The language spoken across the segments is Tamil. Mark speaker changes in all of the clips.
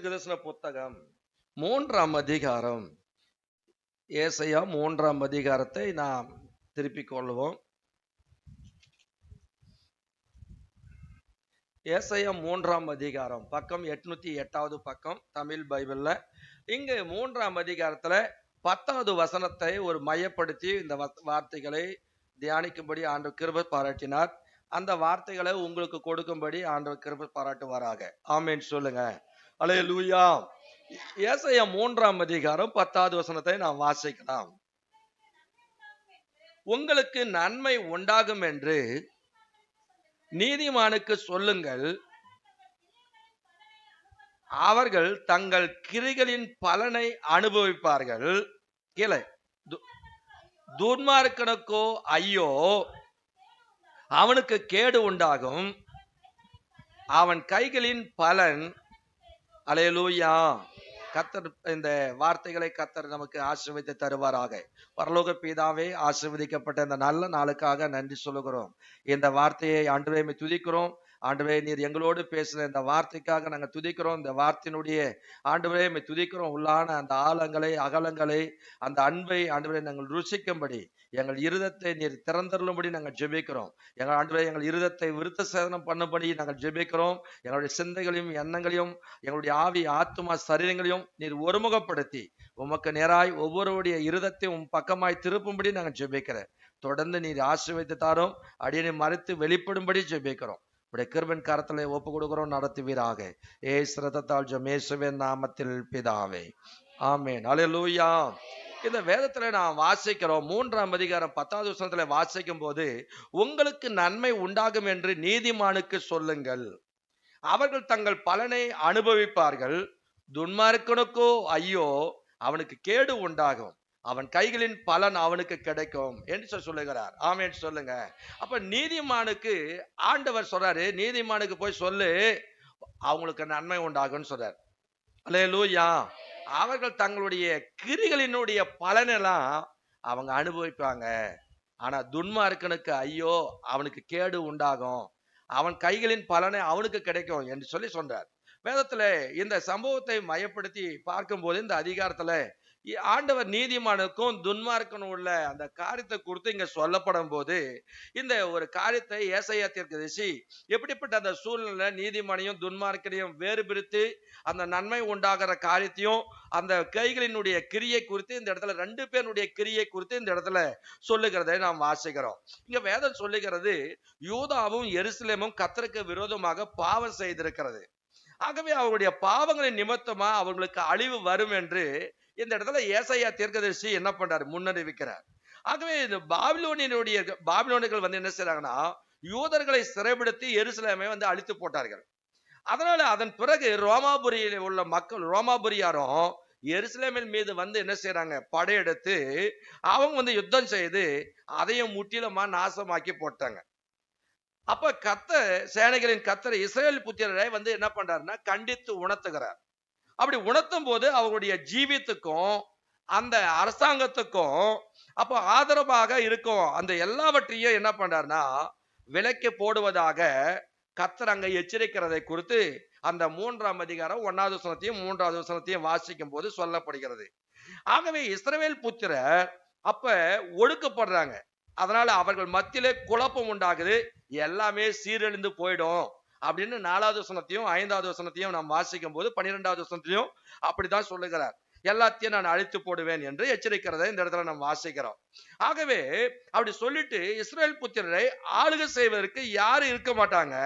Speaker 1: தீர்க்கதரிசன புத்தகம் 3ஆம் அதிகாரம். ஏசாயா 3ஆம் அதிகாரத்தை நாம் திருப்பிக் கொள்வோம். ஏசாயா 3ஆம் அதிகாரம், பக்கம் 808வது பக்கம், தமிழ் பைபிள்ல. இங்கு 3ஆம் அதிகாரத்துல 10வது வசனத்தை ஒரு மையப்படுத்தி இந்த வார்த்தைகளை தியானிக்கும்படி ஆண்டவர் கிருபை பாராட்டினார். அந்த வார்த்தைகளை உங்களுக்கு கொடுக்கும்படி ஆண்டவர் கிருபை பாராட்டுவாராக. ஆமென் சொல்லுங்க. அல்லேலூயா. ஏசாயா 3ஆம் அதிகாரம் 10வது வசனத்தை நாம் வாசிக்கலாம். உங்களுக்கு நன்மை உண்டாகும் என்று நீதிமானுக்கு சொல்லுங்கள், அவர்கள் தங்கள் கிரிகளின் பலனை அனுபவிப்பார்கள். கீழே, துன்மார்க்கனுக்கோ ஐயோ, அவனுக்கு கேடு உண்டாகும், அவன் கைகளின் பலன். அல்லேலூயா. கர்த்தர் இந்த வார்த்தைகளை கர்த்தர் நமக்கு ஆசீர்வதித்து தருவாராக. பரலோக பிதாவே, ஆசீர்வதிக்கப்பட்ட இந்த நல்ல நாளுக்காக நன்றி சொல்லுகிறோம். இந்த வார்த்தையை ஆண்டவரே துதிக்கிறோம். ஆண்டவரே, நீர் எங்களோடு பேசுற இந்த வார்த்தைக்காக நாங்கள் துதிக்கிறோம். இந்த வார்த்தையினுடைய ஆண்டவரே துதிக்கிறோம். உள்ளான அந்த ஆழங்களை, அகலங்களை, அந்த அன்பை ஆண்டவரே நாங்கள் ருசிக்கும்படி எங்கள் இருதத்தை நீர் திறந்தருளும்படி நாங்கள் ஜெபிக்கிறோம். எங்கள் ஆண்டவரே, எங்கள் இருதத்தை விருத்த சேதனம் பண்ணும்படி நாங்கள் ஜெபிக்கிறோம். எங்களுடைய சிந்தைகளையும் எண்ணங்களையும் எங்களுடைய ஆவி, ஆத்துமா, சரீரங்களையும் நீர் ஒருமுகப்படுத்தி உமக்கு நேராய் ஒவ்வொருடைய இருதத்தையும் பக்கமாய் திருப்பும்படி நாங்கள் ஜெபிக்கிறேன். தொடர்ந்து நீர் ஆசீர்வதித்து தாரும். அடியனை மறைத்து வெளிப்படும்படி ஜெபிக்கிறோம். உடைய கிருபையின் கரத்திலே ஒப்பு கொடுக்கிறோம், நடத்துவீராக. ஏசு ரத்தத்தால் ஜெபம், இயேசுவின் நாமத்தில் பிதாவே, ஆமென். அல்லேலூயா. இந்த வேதத்துல நாம் வாசிக்கிறோம். 3ஆம் அதிகாரம் 10வது வசனத்துல வாசிக்கும் போது, உங்களுக்கு நன்மை உண்டாகும் என்று நீதிமானுக்கு சொல்லுங்கள், அவர்கள் தங்கள் பலனை அனுபவிப்பார்கள். துன்மார்க்கனுக்கோ ஐயோ, அவனுக்கு கேடு உண்டாகும், அவன் கைகளின் பலன் அவனுக்கு கிடைக்கும் என்று சொல்லுகிறார். ஆமென் சொல்லுங்க. அப்ப நீதிமானுக்கு ஆண்டவர் சொல்றாரு, நீதிமானுக்கு போய் சொல்லு, அவங்களுக்கு நன்மை உண்டாகும் சொல்றார். அல்லேலூயா. அவர்கள் தங்களுடைய கிரிகளினுடைய பலனெல்லாம் அவங்க அனுபவிப்பாங்க. ஆனா துன்மார்க்கனுக்கு ஐயோ, அவனுக்கு கேடு உண்டாகும், அவன் கைகளின் பலனை அவனுக்கு கிடைக்கும் என்று சொல்லி சொல்றார். வேதத்துல இந்த சம்பவத்தை மையப்படுத்தி பார்க்கும்போது இந்த அதிகாரத்துல ஆண்டவர் நீதிமானுக்கும் துன்மார்க்கனும் உள்ள அந்த காரியத்தை குறித்து இங்க சொல்லப்படும் போது, இந்த ஒரு காரியத்தை ஏசாயா தீர்க்கதரிசி எப்படிப்பட்ட அந்த சூழ்நிலை நீதிமானையும் துன்மார்க்கனையும் வேறு பிரித்து அந்த நன்மை உண்டாகிற காரியத்தையும் அந்த கைகளினுடைய கிரியை குறித்து இந்த இடத்துல 2 பேருடைய கிரியை குறித்து இந்த இடத்துல சொல்லுகிறதை நாம் வாசிக்கிறோம். இங்க வேதம் சொல்லுகிறது, யூதாவும் எருசலேமும் கர்த்தருக்கு விரோதமாக பாவம் செய்திருக்கிறது. ஆகவே அவருடைய பாவங்களின் நிமித்தமா அவர்களுக்கு அழிவு வரும் என்று இந்த இடத்துல ஏசாயா தீர்க்கதரிசி என்ன பண்றாரு, முன்னறிவிக்கிறார். ஆகவே இந்த பாபிலோனியர்கள் வந்து என்ன செய்றாங்கன்னா, யூதர்களை சிறைப்படுத்தி எருசலேமை வந்து அழித்து போட்டார்கள். அதனால அதன் பிறகு ரோமாபுரியில் உள்ள மக்கள், ரோமாபுரியாரும் எருசலேமின் மீது வந்து என்ன செய்யறாங்க, படையெடுத்து அவங்க வந்து யுத்தம் செய்து அதையும் முற்றிலுமா நாசமாக்கி போட்டாங்க. அப்ப கர்த்தர், சேனைகளின் கர்த்தர் இஸ்ரவேல் புத்திரரை வந்து என்ன பண்றாருன்னா கண்டித்து உணர்த்துகிறார். அப்படி உணர்த்தும் போது அவங்களுடைய ஜீவித்துக்கும் அந்த அரசாங்கத்துக்கும் அப்போ ஆதரவாக இருக்கும் அந்த எல்லாவற்றையும் என்ன பண்றாருன்னா விலக்கி போடுவதாக கர்த்தர் அங்க எச்சரிக்கிறதை குறித்து அந்த 3ஆம் அதிகாரம் 1வது வசனத்தையும் 3வது வசனத்தையும் வாசிக்கும் போது சொல்லப்படுகிறது. ஆகவே இஸ்ரவேல் புத்திரர் அப்ப ஒடுக்கப்படுறாங்க. அதனால அவர்கள் மத்தியிலே குழப்பம் உண்டாகுது, எல்லாமே சீரழிந்து போயிடும் அப்படின்னு 4வது வசனத்தையும் 5வது வசனத்தையும் நாம் வாசிக்கும் போது 12வது வசனத்தையும் அப்படிதான் சொல்லுகிறார். எல்லாத்தையும் நான் அழித்து போடுவேன் என்று எச்சரிக்கிறதை இந்த இடத்துல நாம் வாசிக்கிறோம். ஆகவே அப்படி சொல்லிட்டு இஸ்ரவேல் புத்திரரை ஆளுகை செய்வதற்கு யாரும் இருக்க மாட்டாங்க,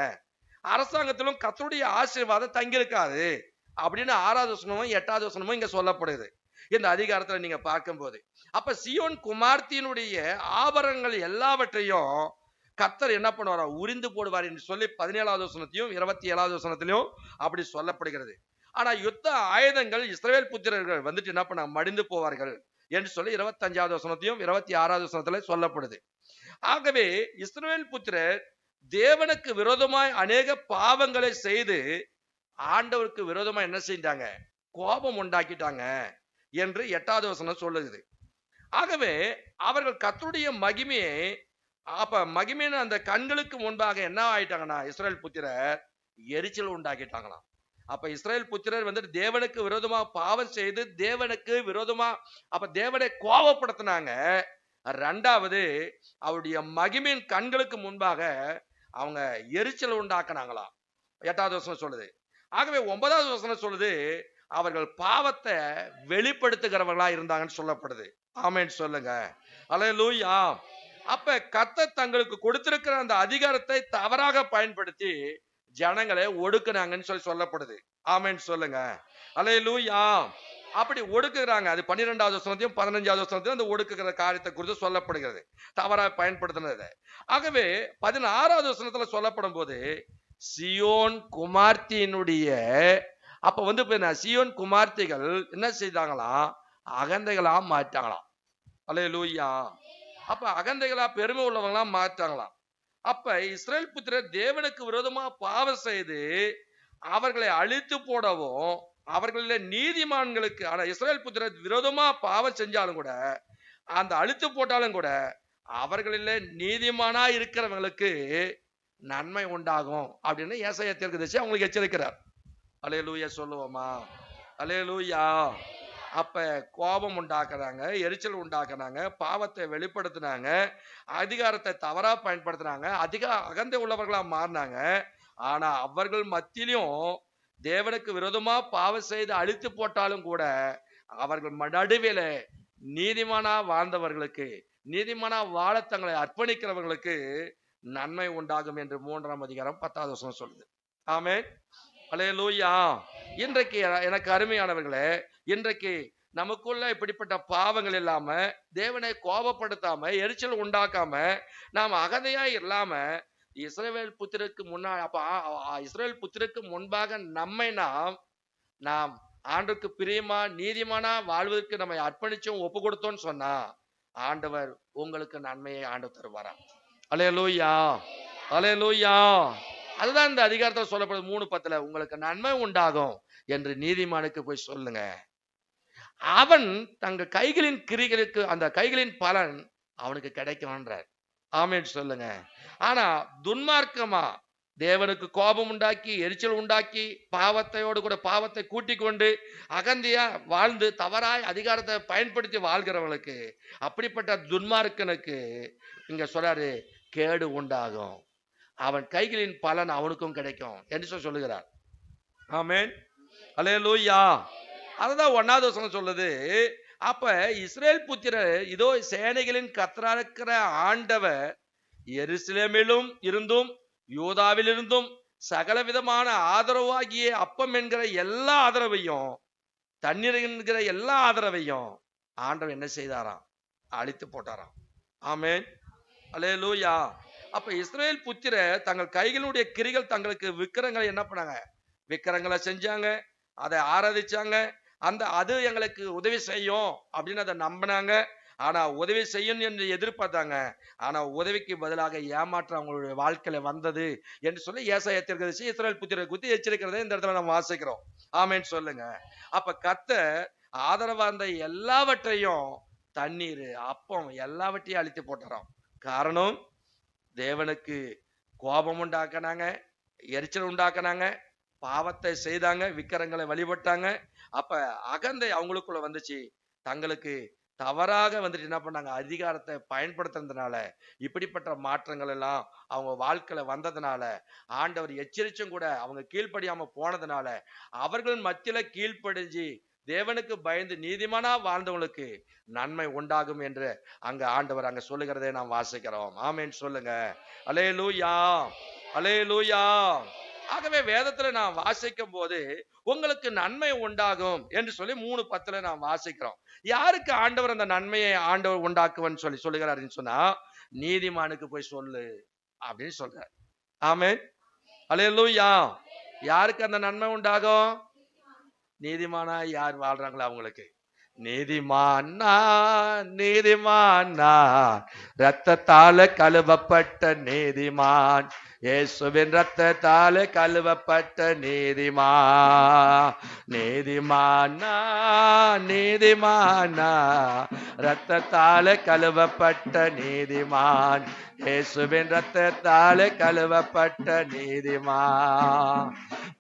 Speaker 1: அரசாங்கத்திலும் கர்த்தருடைய ஆசீர்வாதம் தங்கியிருக்காது அப்படின்னு 6வது வசனமும் 8வது வசனமும் இங்க சொல்லப்படுது இந்த அதிகாரத்துல நீங்க பார்க்கும்போது. அப்ப சீயோன் குமார்த்தியினுடைய ஆபரணங்கள் எல்லாவற்றையும் கர்த்தர் என்ன பண்ணுவாரா, உரிந்து போடுவார் என்று சொல்லி 17வது வசனத்தையும் 27வது வசனத்திலையும் அப்படி சொல்லப்படுகிறது. ஆனா யுத்த ஆயுதங்கள் இஸ்ரவேல் புத்திரர்கள் வந்துட்டு என்ன பண்ண மடிந்து போவார்கள் என்று சொல்லி 25வது வசனத்தையும் 26வது வசனத்துல சொல்லப்படுது. ஆகவே இஸ்ரவேல் புத்திரர் தேவனுக்கு விரோதமாய் அநேக பாவங்களை செய்து ஆண்டவருக்கு விரோதமா என்ன செஞ்சாங்க, கோபம் உண்டாக்கிட்டாங்க என்று 8வது வசனம் சொல்லுது. ஆகவே அவர்கள் கர்த்தருடைய மகிமையை, அப்ப மகிமையான அந்த கண்களுக்கு முன்பாக என்ன ஆயிட்டாங்கன்னா இஸ்ரவேல் புத்திரர் எரிச்சல் உண்டாக்கிட்டாங்களாம். அப்ப இஸ்ரேல் புத்திரர் வந்துட்டு தேவனுக்கு விரோதமா பாவம் செய்து தேவனுக்கு விரோதமா அப்ப தேவனை கோபப்படுத்தினாங்க. ரெண்டாவது அவருடைய மகிமையின் கண்களுக்கு முன்பாக அவங்க எரிச்சல் உண்டாக்குனாங்களாம். 8வது வசனம் சொல்லுது. ஆகவே 9வது வசனம் சொல்லுது அவர்கள் பாவத்தை வெளிப்படுத்துகிறவர்களா இருந்தாங்கன்னு சொல்லப்படுது. ஆமென் சொல்லுங்க. அல்லேலூயா. அப்ப கர்த்தர் தங்களுக்கு கொடுத்திருக்கிற அந்த அதிகாரத்தை தவறாக பயன்படுத்தி ஜனங்களை ஒடுக்குனாங்கன்னு சொல்லப்படுது. ஆமென் சொல்லுங்க. அல்லேலூயா. அப்படி ஒடுக்குறாங்க. அது 12வது வசனத்தையும் 15வது வசனத்தையும் அந்த ஒடுக்குகிற காரியத்தை குறித்து சொல்லப்படுகிறது, தவறாக பயன்படுத்தினது. ஆகவே 16வது வசனத்துல சொல்லப்படும் போது சியோன் குமார்த்தியினுடைய அப்ப வந்து சியோன் குமார்த்திகள் என்ன செய்தாங்களாம்? அகந்தைகளா மாற்றாங்களாம். அல்லேலூயா. அப்ப அகந்தைகளா பெருமை உள்ளவங்களா மாற்றாங்களாம். அப்ப இஸ்ரேல் புத்திரர் தேவனுக்கு விரோதமா பாவம் செய்து அவர்களை அழித்து போடவும் அவர்களில நீதிமான்களுக்கு, ஆனா இஸ்ரேல் புத்திரர் விரோதமா பாவம் செஞ்சாலும் கூட அந்த அழித்து போட்டாலும் கூட அவர்களில நீதிமானா இருக்கிறவங்களுக்கு நன்மை உண்டாகும் அப்படின்னு ஏசாயா தீர்க்கதரிசி அவங்களுக்கு எச்சரிக்கிறார். அல்லேலூயா சொல்லுவோமா? அல்லேலூயா. அப்ப கோபம் உண்டாக்குறாங்க, எரிச்சல் உண்டாக்குறாங்க, பாவத்தை வெளிப்படுத்தினாங்க, அதிகாரத்தை தவறா பயன்படுத்தினாங்க, அதிக அகந்தை உள்ளவர்களா மாறினாங்க. ஆனா அவர்கள் மத்தியிலும் தேவனுக்கு விரோதமா பாவம் செய்து அழித்து போட்டாலும் கூட அவர்கள் நடுவில நீதிமானா வாழ்ந்தவர்களுக்கு, நீதிமானா வாழ தங்களை அர்ப்பணிக்கிறவர்களுக்கு நன்மை உண்டாகும் என்று 3ஆம் அதிகாரம் 10வது வசனம் சொல்லுது. ஆமென். அல்லேலூயா. இன்றைக்கு எனக்கு அருமையானவர்களே, இன்றைக்கு நமக்குள்ள இப்படிப்பட்ட பாவங்கள் இல்லாம, தேவனை கோபப்படுத்தாம, எரிச்சல் உண்டாக்காம, நாம் அகந்தையா இல்லாம இஸ்ரவேல் புத்திரருக்கு முன்னாடி இஸ்ரவேல் புத்திரருக்கு முன்பாக நம்மை நாம் ஆண்டுக்கு பிரியமா நீதிமானா வாழ்வதற்கு நம்மை அர்ப்பணிச்சும் ஒப்பு கொடுத்தோம்னு சொன்னா ஆண்டவர் உங்களுக்கு நன்மையை ஆண்டு தருவாரா? அல்லேலூயா. அல்லேலூயா. அதுதான் இந்த அதிகாரத்தில் சொல்லப்படுது 3:10 உங்களுக்கு நன்மை உண்டாகும் என்று நீதிமானுக்கு போய் சொல்லுங்க, அவன் தங்க கைகளின் கிரிகளுக்கு அந்த கைகளின் பலன் அவனுக்கு கிடைக்கும்ன்றார். ஆமென் சொல்லுங்க. ஆனா துன்மார்க்கமா தேவனுக்கு கோபம் உண்டாக்கி எரிச்சல் உண்டாக்கி பாவத்தையோடு கூட பாவத்தை கூட்டிக் கொண்டு அகந்தியா வாழ்ந்து தவறாய் அதிகாரத்தை பயன்படுத்தி வாழ்கிறவங்களுக்கு, அப்படிப்பட்ட துன்மார்க்கனுக்கு இங்க சொல்றாரு கேடு உண்டாகும், அவன் கைகளின் பலன் அவனுக்கும் கிடைக்கும் என்று சொல்லுகிறார். ஆமென். அல்லேலூயா. அதுதான் 1வது வசனம் சொல்லுது. அப்ப இஸ்ரேல் புத்திரர் இதோ சேனைகளின் கர்த்தராக இருக்கிற ஆண்டவர் எருசலேமிலும் இருந்தும் யூதாவில் இருந்தும் சகல விதமான ஆதரவாகிய அப்பம் என்கிற எல்லா ஆதரவையும் தண்ணீர் என்கிற எல்லா ஆதரவையும் ஆண்டவர் என்ன செய்தாராம்? அழித்து போட்டாராம். ஆமென். அல்லேலூயா. அப்ப இஸ்ரேல் புத்திர தங்கள் கைகளுடைய கிரிகள் தங்களுக்கு விக்கிரங்களை என்ன பண்ணாங்க? விக்கிரங்களை செஞ்சாங்க, அதை ஆராதிச்சாங்க, அது எங்களுக்கு உதவி செய்யும் அப்படின்னு அதை நம்பினாங்க. ஆனா உதவி செய்யும் என்று எதிர்பார்த்தாங்க. ஆனா உதவிக்கு பதிலாக ஏமாற்றம் அவங்களுடைய வாழ்க்கையில வந்தது என்று சொல்லி ஏசாயா தீர்க்கதரிசி இஸ்ரவேல் புத்திரரை குறித்து எச்சரிக்கிறதை இந்த இடத்துல நம்ம வாசிக்கிறோம். ஆமென் சொல்லுங்க. அப்ப கர்த்தர் ஆதரவா இருந்த எல்லாவற்றையும் தண்ணீர் அப்பம் எல்லாவற்றையும் அழித்து போட்டாராம். காரணம் தேவனுக்கு கோபம் உண்டாக்குனாங்க, எரிச்சல் உண்டாக்குனாங்க, பாவத்தை செய்தாங்க, விக்கிரங்களை வழிபட்டாங்க. அப்ப அகந்தை அவங்களுக்குள்ள வந்துச்சு. தங்களுக்கு தவறாக வந்துட்டு என்ன பண்ணாங்க? அதிகாரத்தை பயன்படுத்துறதுனால இப்படிப்பட்ட மாற்றங்கள் எல்லாம் அவங்க வாழ்க்கையில வந்ததுனால ஆண்டவர் எச்சரிச்சும் கூட அவங்க கீழ்ப்படியாம போனதுனால அவர்கள் மத்தியில கீழ்ப்படிஞ்சு தேவனுக்கு பயந்து நீதிமானா வாழ்ந்தவங்களுக்கு நன்மை உண்டாகும் என்று அங்க ஆண்டவர் அங்க சொல்லுகிறதை நாம் வாசிக்கிறோம். ஆமென் சொல்லுங்க. அல்லேலூயா. அல்லேலூயா. ஆகவே வேதத்துல நான் வாசிக்கும் போது உங்களுக்கு நன்மை உண்டாகும் என்று சொல்லி 3:10 நாம் வாசிக்கிறோம். யாருக்கு ஆண்டவர் அந்த நன்மையை ஆண்டவர் உண்டாக்குவன்னு சொல்லி சொல்லுகிறாருன்னு சொன்னா நீதிமானுக்கு போய் சொல்லு அப்படின்னு சொல்றார். ஆமென். அல்லேலூயா. யாருக்கு அந்த நன்மை உண்டாகும்? நீதிமானா யார் வாழ்றாங்களோ அவங்களுக்கு. நீதிமானா நீதிமானா ரத்தத்தால கழுவப்பட்ட நீதிமான் இயேசுவின் ரத்தத்தாலே கழுவப்பட்ட நீதிமானா ரத்தத்தாலே கழுவப்பட்ட நீதிமான், இயேசுவின் ரத்தத்தாலே கழுவப்பட்ட நீதிமான்.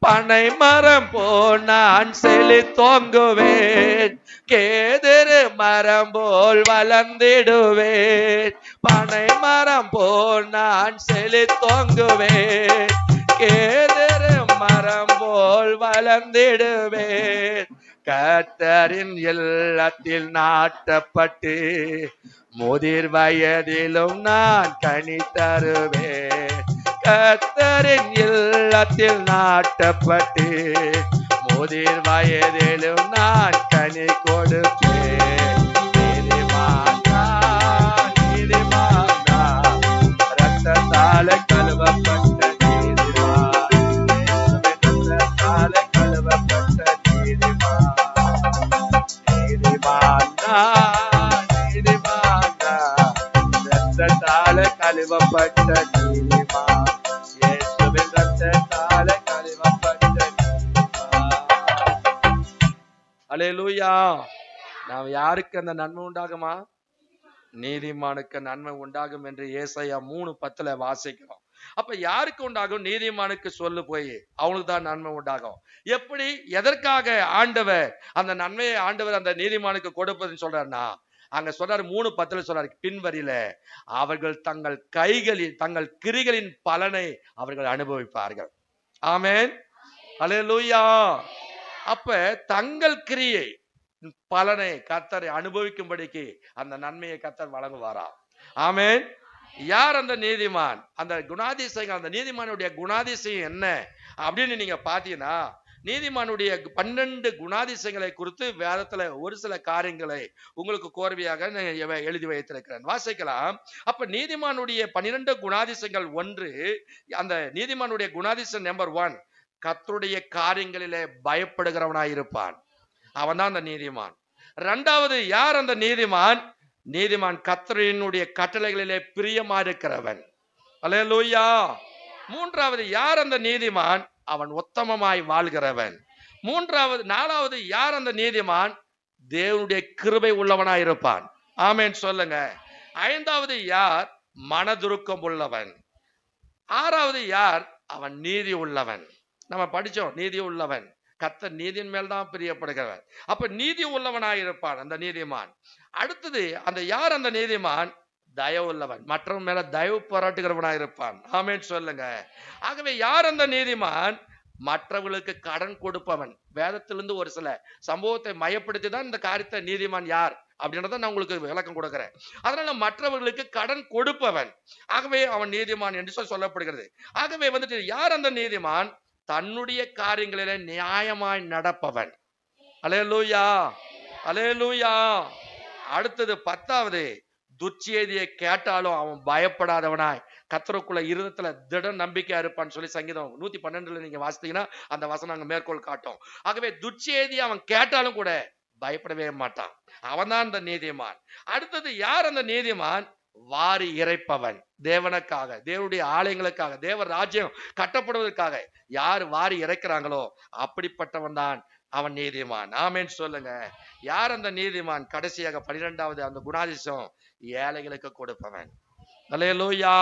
Speaker 1: பனை மரம் போல் நான் செழித்தோங்குவேன், கேதுரு மரம் போல் வளர்ந்திடுவேன். பனை மரம் போல் நான் செழித்தோங்குவேன், கேதுரு மரம் போல் வளர்ந்திடுவேன். கர்த்தரின் இல்லத்தில் நாட்டப்பட்டு முதிர் வயதிலும் நான் கனி தருவேன். கர்த்தரின் இல்லத்தில் நாட்டப்பட்டு முதிர் வயதிலும் நான் கனி கொடுப்பேன். நீதிமானா ரத்தத்தால கழுவப்பட்ட நீதிமான், ரத்தத்தால கழுவப்பட்ட நீதிமானா ரத்தத்தால கழுவப்பட்ட நீதிமான், இயேசுவின் ரத்தத்தால கழுவப்பட்ட நீதிமான். அல்லேலூயா. நாம் யாருக்கு அந்த நன்மை உண்டாகுமா? நீதிமானுக்கு நன்மை உண்டாகும் என்று ஏசாயா 3:10 வாசிக்கிறோம். அப்ப யாருக்கு உண்டாகும்? நீதிமானுக்கு சொல்லு போய் அவனுக்கு தான் நன்மை உண்டாகும். எப்படி, எதற்காக ஆண்டவர் அந்த நன்மையை ஆண்டவர் அந்த நீதிமானுக்கு கொடுப்பதுன்னு சொல்றாருன்னா, அங்க சொல்றாரு 3:10 சொல்றாரு பின்வரியில, அவர்கள் தங்கள் கைகளில் தங்கள் கிரிகளின் பலனை அவர்கள் அனுபவிப்பார்கள். ஆமென், அல்லேலூயா. அப்ப தங்கள் கிரியை பலனை கர்த்தர் அனுபவிக்கும்படிக்கு அந்த நன்மையை கர்த்தர் வழங்குவாரா? ஆமென். யார் அந்த நீதிமான்? அந்த குணாதிசயங்கள், அந்த நீதிமானுடைய குணாதிசயம் என்ன அப்படின்னு நீங்க பாத்தீங்கன்னா, நீதிமானுடைய 12 குணாதிசயங்களை குறித்து வேதத்துல ஒரு சில காரியங்களை உங்களுக்கு கோர்வையாக எழுதி வைத்திருக்கிறேன், வாசிக்கலாம். அப்ப நீதிமானுடைய 12 குணாதிசயங்கள். ஒன்று, அந்த நீதிமானுடைய குணாதிசயம் நம்பர் 1, கர்த்தருடைய காரியங்களிலே பயப்படுகிறவனாயிருப்பான். அவன் தான் அந்த நீதிமான். இரண்டாவது, யார் அந்த நீதிமான்? நீதிமான் கர்த்தரினுடைய கட்டளைகளிலே பிரியமா இருக்கிறவன். அல்லேலூயா. மூன்றாவது, யார் அந்த நீதிமான்? அவன் உத்தமமாய் வாழ்கிறவன். நாலாவது, யார் அந்த நீதிமான்? தேவனுடைய கிருபை உள்ளவனாய் இருப்பான். ஆமென் சொல்லுங்க. ஐந்தாவது, யார்? மனதுருக்கம் உள்ளவன். ஆறாவது, யார்? அவன் நீதி உள்ளவன். நம்ம படிச்சோம், நீதி உள்ளவன். கர்த்தர் நீதியின் மேல் தான் பிரியப்படுகிறவன். அப்ப நீதி உள்ளவனாயிருப்பான் அந்த நீதிமான். அடுத்தது, அந்த யார் அந்த நீதிமான்? தயவு உள்ளவன், மற்றவன் மேல தயவு பாராட்டுகிறவனாயிருப்பான். ஆமென் சொல்லுங்க. ஆகவே யார் அந்த நீதிமான்? மற்றவர்களுக்கு கடன் கொடுப்பவன். வேதத்திலிருந்து ஒரு சில சம்பவத்தை மையப்படுத்தி தான் இந்த காரியத்தை நீதிமான் யார் அப்படின்றத நான் உங்களுக்கு விளக்கம் கொடுக்கிறேன். அதனால மற்றவர்களுக்கு கடன் கொடுப்பவன், ஆகவே அவன் நீதிமான் என்று சொல்லப்படுகிறது. ஆகவே வந்துட்டு யார் அந்த நீதிமான்? தன்னுடைய காரியங்களிலே நியாயமாய் நடப்பவன். அல்லேலூயா, அல்லேலூயா. அடுத்தது 10வது, துர்ச்செய்தியை கேட்டாலும் அவன் பயப்படாதவனாய் கர்த்தருக்குள்ள இருதயத்துல திட நம்பிக்கையா இருப்பான்னு சொல்லி சங்கீதம் 112 நீங்க வாசித்தீங்கன்னா அந்த வசனம் அங்க மேற்கோள் காட்டும். ஆகவே துர்ச்செய்தியை அவன் கேட்டாலும் கூட பயப்படவே மாட்டான். அவன் தான் அந்த நீதிமான். அடுத்தது, யார் அந்த நீதிமான்? வாரி இறைப்பவன். தேவனுக்காக, தேவனுடைய ஆலயங்களுக்காக, தேவ ராஜ்யம் கட்டப்படுவதற்காக யார் வாரி இறைக்கிறாங்களோ அப்படிப்பட்டவன் தான் அவன் நீதிமான். ஆமென் சொல்லுங்க. யார் அந்த நீதிமான்? கடைசியாக 12வது அந்த குணாதிசயம், ஏழைகளுக்கு கொடுப்பவன். அல்லேலூயா.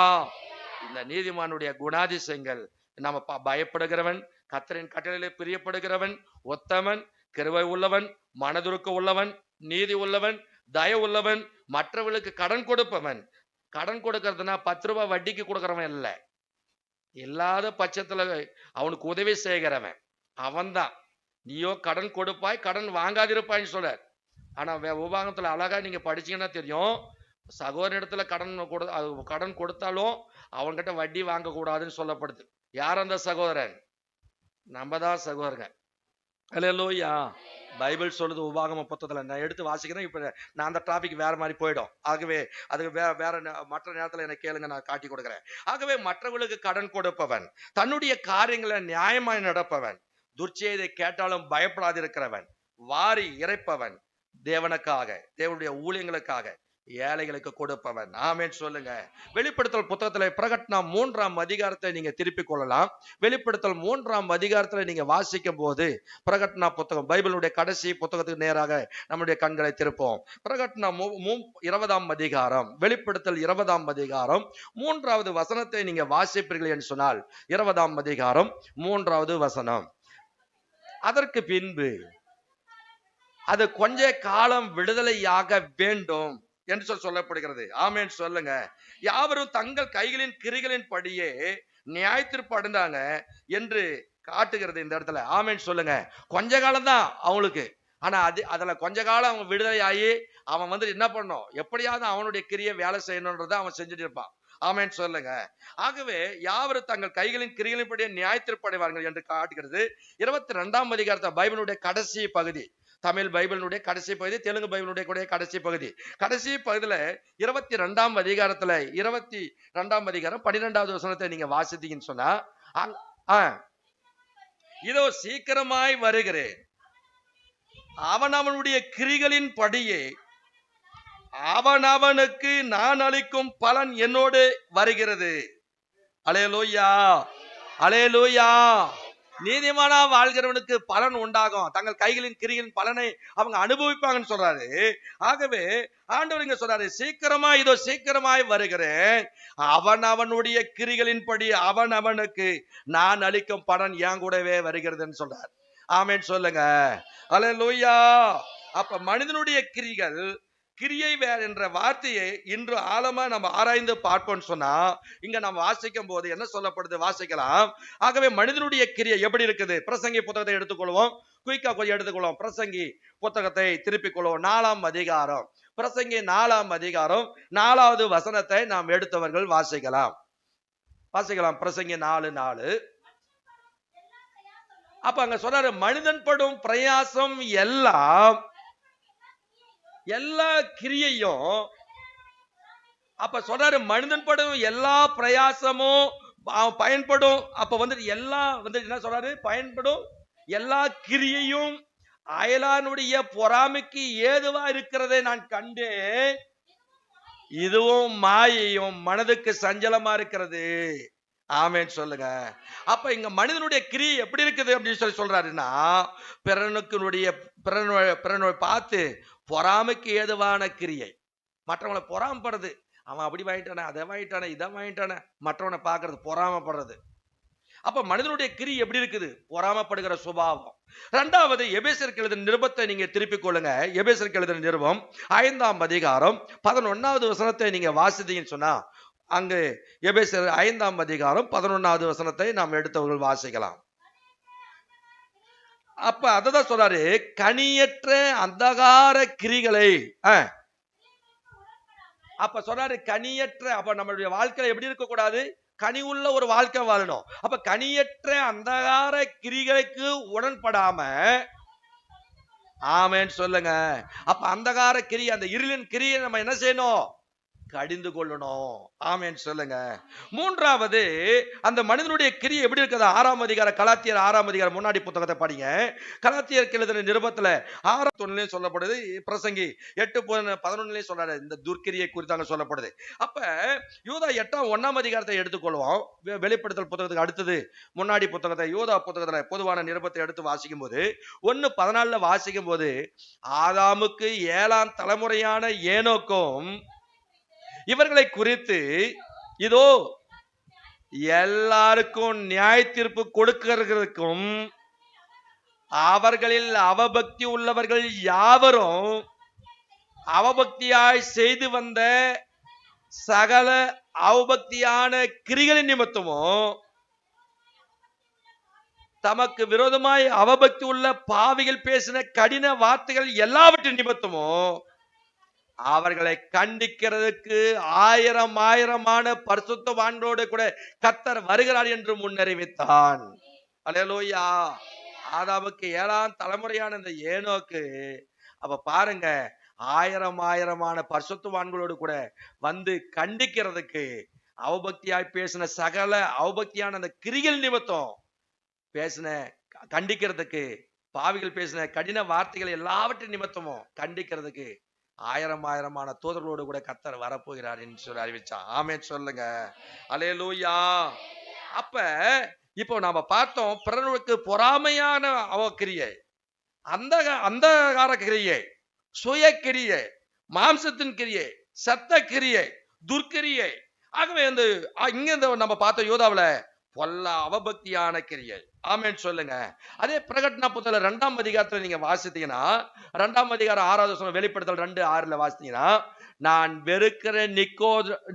Speaker 1: இந்த நீதிமானுடைய குணாதிசயங்கள், நம்ம பயப்படுகிறவன், கர்த்தரின் கட்டளையிலே பிரியப்படுகிறவன், உத்தமன், கிருபை உள்ளவன், மனதுருக்க உள்ளவன், நீதி உள்ளவன், தயவு உள்ளவன், மற்றவர்களுக்கு கடன் கொடுப்பவன். கடன் கொடுக்கறதுனா 10 ரூபாய் வட்டிக்கு கொடுக்கறவன் இல்ல, இல்லாத பட்சத்துல அவனுக்கு உதவி செய்கிறவன் அவன்தான். நீயோ கடன் கொடுப்பாய், கடன் வாங்காதிருப்பாய்ன்னு சொல்ற. ஆனா உபாகமத்துல அழகா நீங்க படிச்சீங்கன்னா தெரியும், சகோதர இடத்துல கடன் கொடுத்தாலும் அவன்கிட்ட வட்டி வாங்க கூடாதுன்னு சொல்லப்படுது. யார் அந்த சகோதரன்? நம்ம தான் சகோதரங்க. அல்லேலூயா. பைபிள் சொல்லுது உபாகம புத்தகத்துல, நான் எடுத்து வாசிக்கிறேன். இப்ப நான் அந்த டாபிக் வேற மாதிரி போயிடும். ஆகவே அதுக்கு வேற மற்ற நேரத்துல எனக்கு கேளுங்க, நான் காட்டி கொடுக்குறேன். ஆகவே மற்றவர்களுக்கு கடன் கொடுப்பவன், தன்னுடைய காரியங்களை நியாயமாய் நடப்பவன், துர்ச்செய்தியை கேட்டாலும் பயப்படாதிருக்கிறவன், வாரி இறைப்பவன், தேவனுக்காக, தேவனுடைய ஊழியங்களுக்காக ஏழைகளுக்கு கொடுப்பவன். ஆமென் சொல்லுங்க. வெளிப்படுத்தல் புத்தகத்துல பிரகடனம் 3ஆம் அதிகாரத்தை நீங்க திருப்பிக் கொள்ளலாம். வெளிப்படுத்தல் 3ஆம் அதிகாரத்துல நீங்க வாசிக்கும் போது பிரகடன புத்தகம் பைபிளுடைய கடைசி புத்தகத்துக்கு நேராக நம்முடைய கண்களை திருப்போம். பிரகடனம் 20ஆம் அதிகாரம், வெளிப்படுத்தல் 20ஆம் அதிகாரம் 3வது வசனத்தை நீங்க வாசிப்பீர்கள் என்று சொன்னால் 20ஆம் அதிகாரம் 3வது வசனம். அதற்கு பின்பு அது கொஞ்ச காலம் விடுதலையாக வேண்டும் என்று சொல்லப்படுகிறது. ஆமென் சொல்லுங்க. யாவரும் தங்கள் கைகளின் கிரிகளின் படியே நியாயத்திற்கு அடைந்தாங்க என்று காட்டுகிறது இந்த இடத்துல. ஆமென் சொல்லுங்க. கொஞ்ச காலம் தான் அவங்களுக்கு, ஆனா அதுல கொஞ்ச காலம் அவன் விடுதலை ஆகி அவன் என்ன பண்ணும், எப்படியாவது அவனுடைய கிரியை வேலை செய்யணும்ன்றத அவன் செஞ்சுட்டு இருப்பான். ஆமென் சொல்லுங்க. ஆகவே யாவரும் தங்கள் கைகளின் கிரிகளின் படியே நியாயத்திற்கு அடைவார்கள் என்று காட்டுகிறது. 22ஆம் அதிகாரத்தை பைபிளுடைய கடைசி பகுதி, தமிழ் பைபிளுடைய கடைசி பகுதி, தெலுங்கு பைபிளுடைய கடைசி பகுதி. கடைசி பகுதியில 22ஆம் அதிகாரத்துல 22ஆம் அதிகாரம் 12வது வசனத்தை நீங்க வாசித்தீங்கன்னு சொன்னா, இதோ சீக்கிரமாய் வருகிறேன், அவனவனுடைய கிரிகளின் படியே அவனவனுக்கு நான் அளிக்கும் பலன் என்னோடு வருகிறது. அல்லேலூயா, அல்லேலூயா. நீதிமானா வாழ்கிறவனுக்கு பலன் உண்டாகும். தங்கள் கைகளின் கிரிகளின் பலனை அவங்க அனுபவிப்பாங்கன்னு சொல்றாரு. ஆகவே ஆண்டவர் இங்க சொல்றாரு, சீக்கிரமா இதோ சீக்கிரமாய் வருகிறேன், அவனுடைய கிரிகளின் படி அவனுக்கு நான் அளிக்கும் பலன் என் கூடவே வருகிறதுன்னு சொல்றார். ஆமென் சொல்லுங்க. அல்லேலூயா. அப்ப மனிதனுடைய கிரியை வேற என்ற வார்த்தையை இன்று ஆழமா நம்ம ஆராய்ந்து பார்ப்போம் சொன்னா, இங்க நம்ம வாசிக்கும் போது என்ன சொல்லப்படுது வாசிக்கலாம். ஆகவே மனிதனுடைய கிரியை எப்படி இருக்குது? பிரசங்கி புத்தகத்தை எடுத்துக்கொள்வோம், குயிக்கா கொஞ்சம் எடுத்துக்கொள்வோம். பிரசங்கி புத்தகத்தை திருப்பிக் கொள்வோம். 4ஆம் அதிகாரம், பிரசங்கி 4ஆம் அதிகாரம் 4வது வசனத்தை நாம் எடுத்தவர்கள் வாசிக்கலாம். பிரசங்கி 4:4. அப்ப அங்க சொல்றாரு, மனிதன் படும் பிரயாசம் எல்லாம், எல்லா கிரியையும், அப்ப சொல்றாரு மனிதன் படும் எல்லா பிரயாசமும் பயன்படும். அப்ப எல்லா என்ன சொல்றாரு, பயன்படும் எல்லா கிரியையும் அயலானுடைய பொறாமைக்கு ஏதுவா இருக்கிறதை நான் கண்டேன், இதுவும் மாயையும் மனதுக்கு சஞ்சலமா இருக்கிறது. ஆமென் சொல்லுங்க. அப்ப இங்க மனிதனுடைய கிரியை எப்படி இருக்குது அப்படின்னு சொல்றாருன்னா, பிறனுடைய பார்த்து பொறாமைக்கு ஏதுவான கிரியை, மற்றவங்களை பொறாமப்படுறது, அவன் அப்படி வாங்கிட்டானே, அதை வாங்கிட்டானே, இதை வாங்கிட்டானே, மற்றவனை பார்க்கறது, பொறாமப்படுறது. அப்ப மனிதனுடைய கிரியை எப்படி இருக்குது? பொறாமப்படுகிற சுபாவம். 2வது எபேசியருக்கு எழுதின நிருபத்தை நீங்க திருப்பிக் கொள்ளுங்க. எபேசியருக்கு எழுதின நிருபம் 5ஆம் அதிகாரம் 11வது வசனத்தை நீங்க வாசித்தீங்கன்னு சொன்னா, அங்கு எபேசியர் 5ஆம் அதிகாரம் 11வது வசனத்தை நாம் எடுத்தவர்கள் வாசிக்கலாம். அப்ப அததான் சொல்றாரு, கனியற்ற அந்தகார கிரிகளை. அப்ப சொல்றாரு கனியற்ற, அப்ப நம்மளுடைய வாழ்க்கையில எப்படி இருக்க கூடாது? கனி உள்ள ஒரு வாழ்க்கை வாழணும். அப்ப கனியற்ற அந்தகார கிரிகளுக்கு உடன்படாம, ஆமென் சொல்லுங்க. அப்ப அந்தகார கிரி, அந்த இருளின் கிரியை நம்ம என்ன செய்யணும்? கடிந்து கொள்ளணும். ஆமென் சொல்லுங்க. 3வது, அந்த மனிதனுடைய கிரியை எப்படி இருக்குது? 6ஆம் அதிகாரம், கலாத்தியர் 6ஆம் அதிகாரம், முன்னாடி புத்தகத்தை படிங்க. கலாத்தியருக்கு எழுதின நிருபத்துல 6:1 சொல்லப்படுது. பிரசங்கி 8:11 சொல்றாரு, இந்த துர்க்கிரியை குறித்தாங்க சொல்லப்படுது. அப்ப யூதா 8:1 அதிகாரத்தை எடுத்துக்கொள்வோம். வெளிப்படுத்தல் புத்தகத்துக்கு அடுத்தது முன்னாடி புத்தகத்தை, யூதா புத்தகத்துல பொதுவான நிருபத்தை எடுத்து வாசிக்கும் போது 1:14 வாசிக்கும் போது, ஆதாமுக்கு 7ஆம் தலைமுறையான ஏனோக்கும் இவர்களை குறித்து இதோ எல்லாருக்கும் நியாய தீர்ப்பு கொடுக்கிறதுக்கும் அவர்களில் அவபக்தி உள்ளவர்கள் யாவரும் அவபக்தியாய் செய்து வந்த சகல அவபக்தியான கிரிகளின் நிமித்தமும் தமக்கு விரோதமாய் அவபக்தி உள்ள பாவிகள் பேசின கடின வார்த்தைகள் எல்லாவற்றின் நிமித்தமும் அவர்களை கண்டிக்கிறதுக்கு ஆயிரமான பரிசுத்தவான்களோடு கூட கர்த்தர் வருகிறார் என்று முன்னறிவித்தான். அல்லேலூயா. ஆதாமுக்கு 7ஆம் தலைமுறையான இந்த ஏனோக்கு, அப்ப பாருங்க, ஆயிரமான பரிசுத்தவான்களோடு கூட வந்து கண்டிக்கிறதுக்கு, அவபக்தியாய் பேசின சகல அவபக்தியான அந்த கிரிகள் நிமித்தம் பேசின கண்டிக்கிறதுக்கு, பாவிகள் பேசின கடின வார்த்தைகள் எல்லாவற்றின் நிமித்தமும் கண்டிக்கிறதுக்கு ஆயிரமான தூதர்களோடு கூட கர்த்தர் வரப்போகிறார் என்று சொல்லி அறிவிச்சான். ஆமென் சொல்லுங்க. அல்லேலூயா. அப்ப இப்போ நாம பார்த்தோம், பிறருக்கு பொறாமையான கிரியை, அந்தகார கிரியை, சுய கிரியை, மாம்சத்தின் கிரியை, சத்த கிரியை, துர்க்கிரியை. ஆகவே இங்க நம்ம பார்த்த யோதாவுல அவபக்தியான கிரியை. ஆமென் சொல்லுங்க. அதே பிரகடன புத்தகத்துல 2ஆம் அதிகாரத்துல நீங்க வாசித்தீங்கன்னா, 2ஆம் அதிகாரம் 6வது வசனம், வெளிப்படுத்தல் 2:6 வாசித்தீங்கன்னா, நான் வெறுக்கிற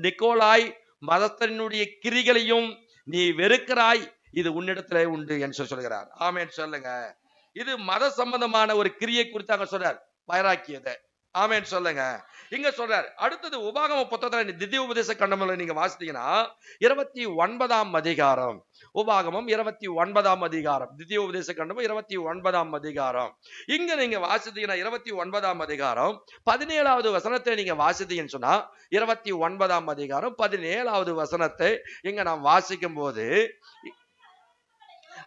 Speaker 1: நிக்கோலாய் மதத்தினுடைய கிரிகளையும் நீ வெறுக்கிறாய், இது உன்னிடத்துல உண்டு என்று சொல்கிறார். ஆமென் சொல்லுங்க. இது மத சம்பந்தமான ஒரு கிரியை குறித்தாங்க சொல்றார், வைராக்கியத்தை. ஆமென் சொல்லுங்க. இங்க சொல்றார். அடுத்தது உபாகம புத்தகத்துல திவ்ய உபதேச கண்டம்ல நீங்க வாசித்தீங்கன்னா 29ஆம் அதிகாரம், உபாகமம் 29ஆம் அதிகாரம், திவ்ய உபதேச கண்டம் 29ஆம் அதிகாரம். இங்க நீங்க வாசித்தீங்கன்னா 29ஆம் அதிகாரம் 17வது வசனத்தை நீங்க வாசித்தீங்கன்னு சொன்னா, 29ஆம் அதிகாரம் 17வது வசனத்தை இங்க நாம் வாசிக்கும் போது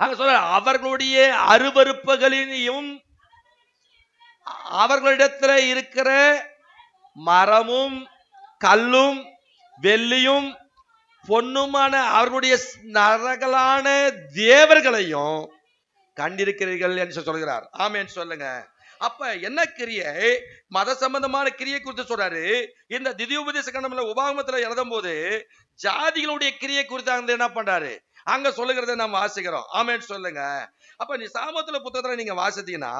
Speaker 1: அங்க சொல்ற, அவர்களுடைய அருவருப்புகளையும் அவர்களிடத்துல இருக்கிற மரமும் கல்லும் வெள்ளியும் பொன்னுமான அவர்களுடைய நரகலான தேவர்களையும் கண்டிருக்கிறீர்கள் என்று சொல்கிறார். ஆமென் சொல்லுங்க. அப்ப என்ன கிரியை? மத சம்பந்தமான கிரியை குறித்து சொல்றாரு. இந்த திவ்ய உபதேச கண்டம்ல உபாகமத்துல எழுதும் போது ஜாதிகளுடைய கிரியை குறித்து என்ன பண்றாரு அங்க சொல்லுகிறத நாம் வாசிக்கிறோம். ஆமென் சொல்லுங்க. அப்ப நீ சாமத்துல புத்தகத்துல நீங்க வாசித்தீங்கன்னா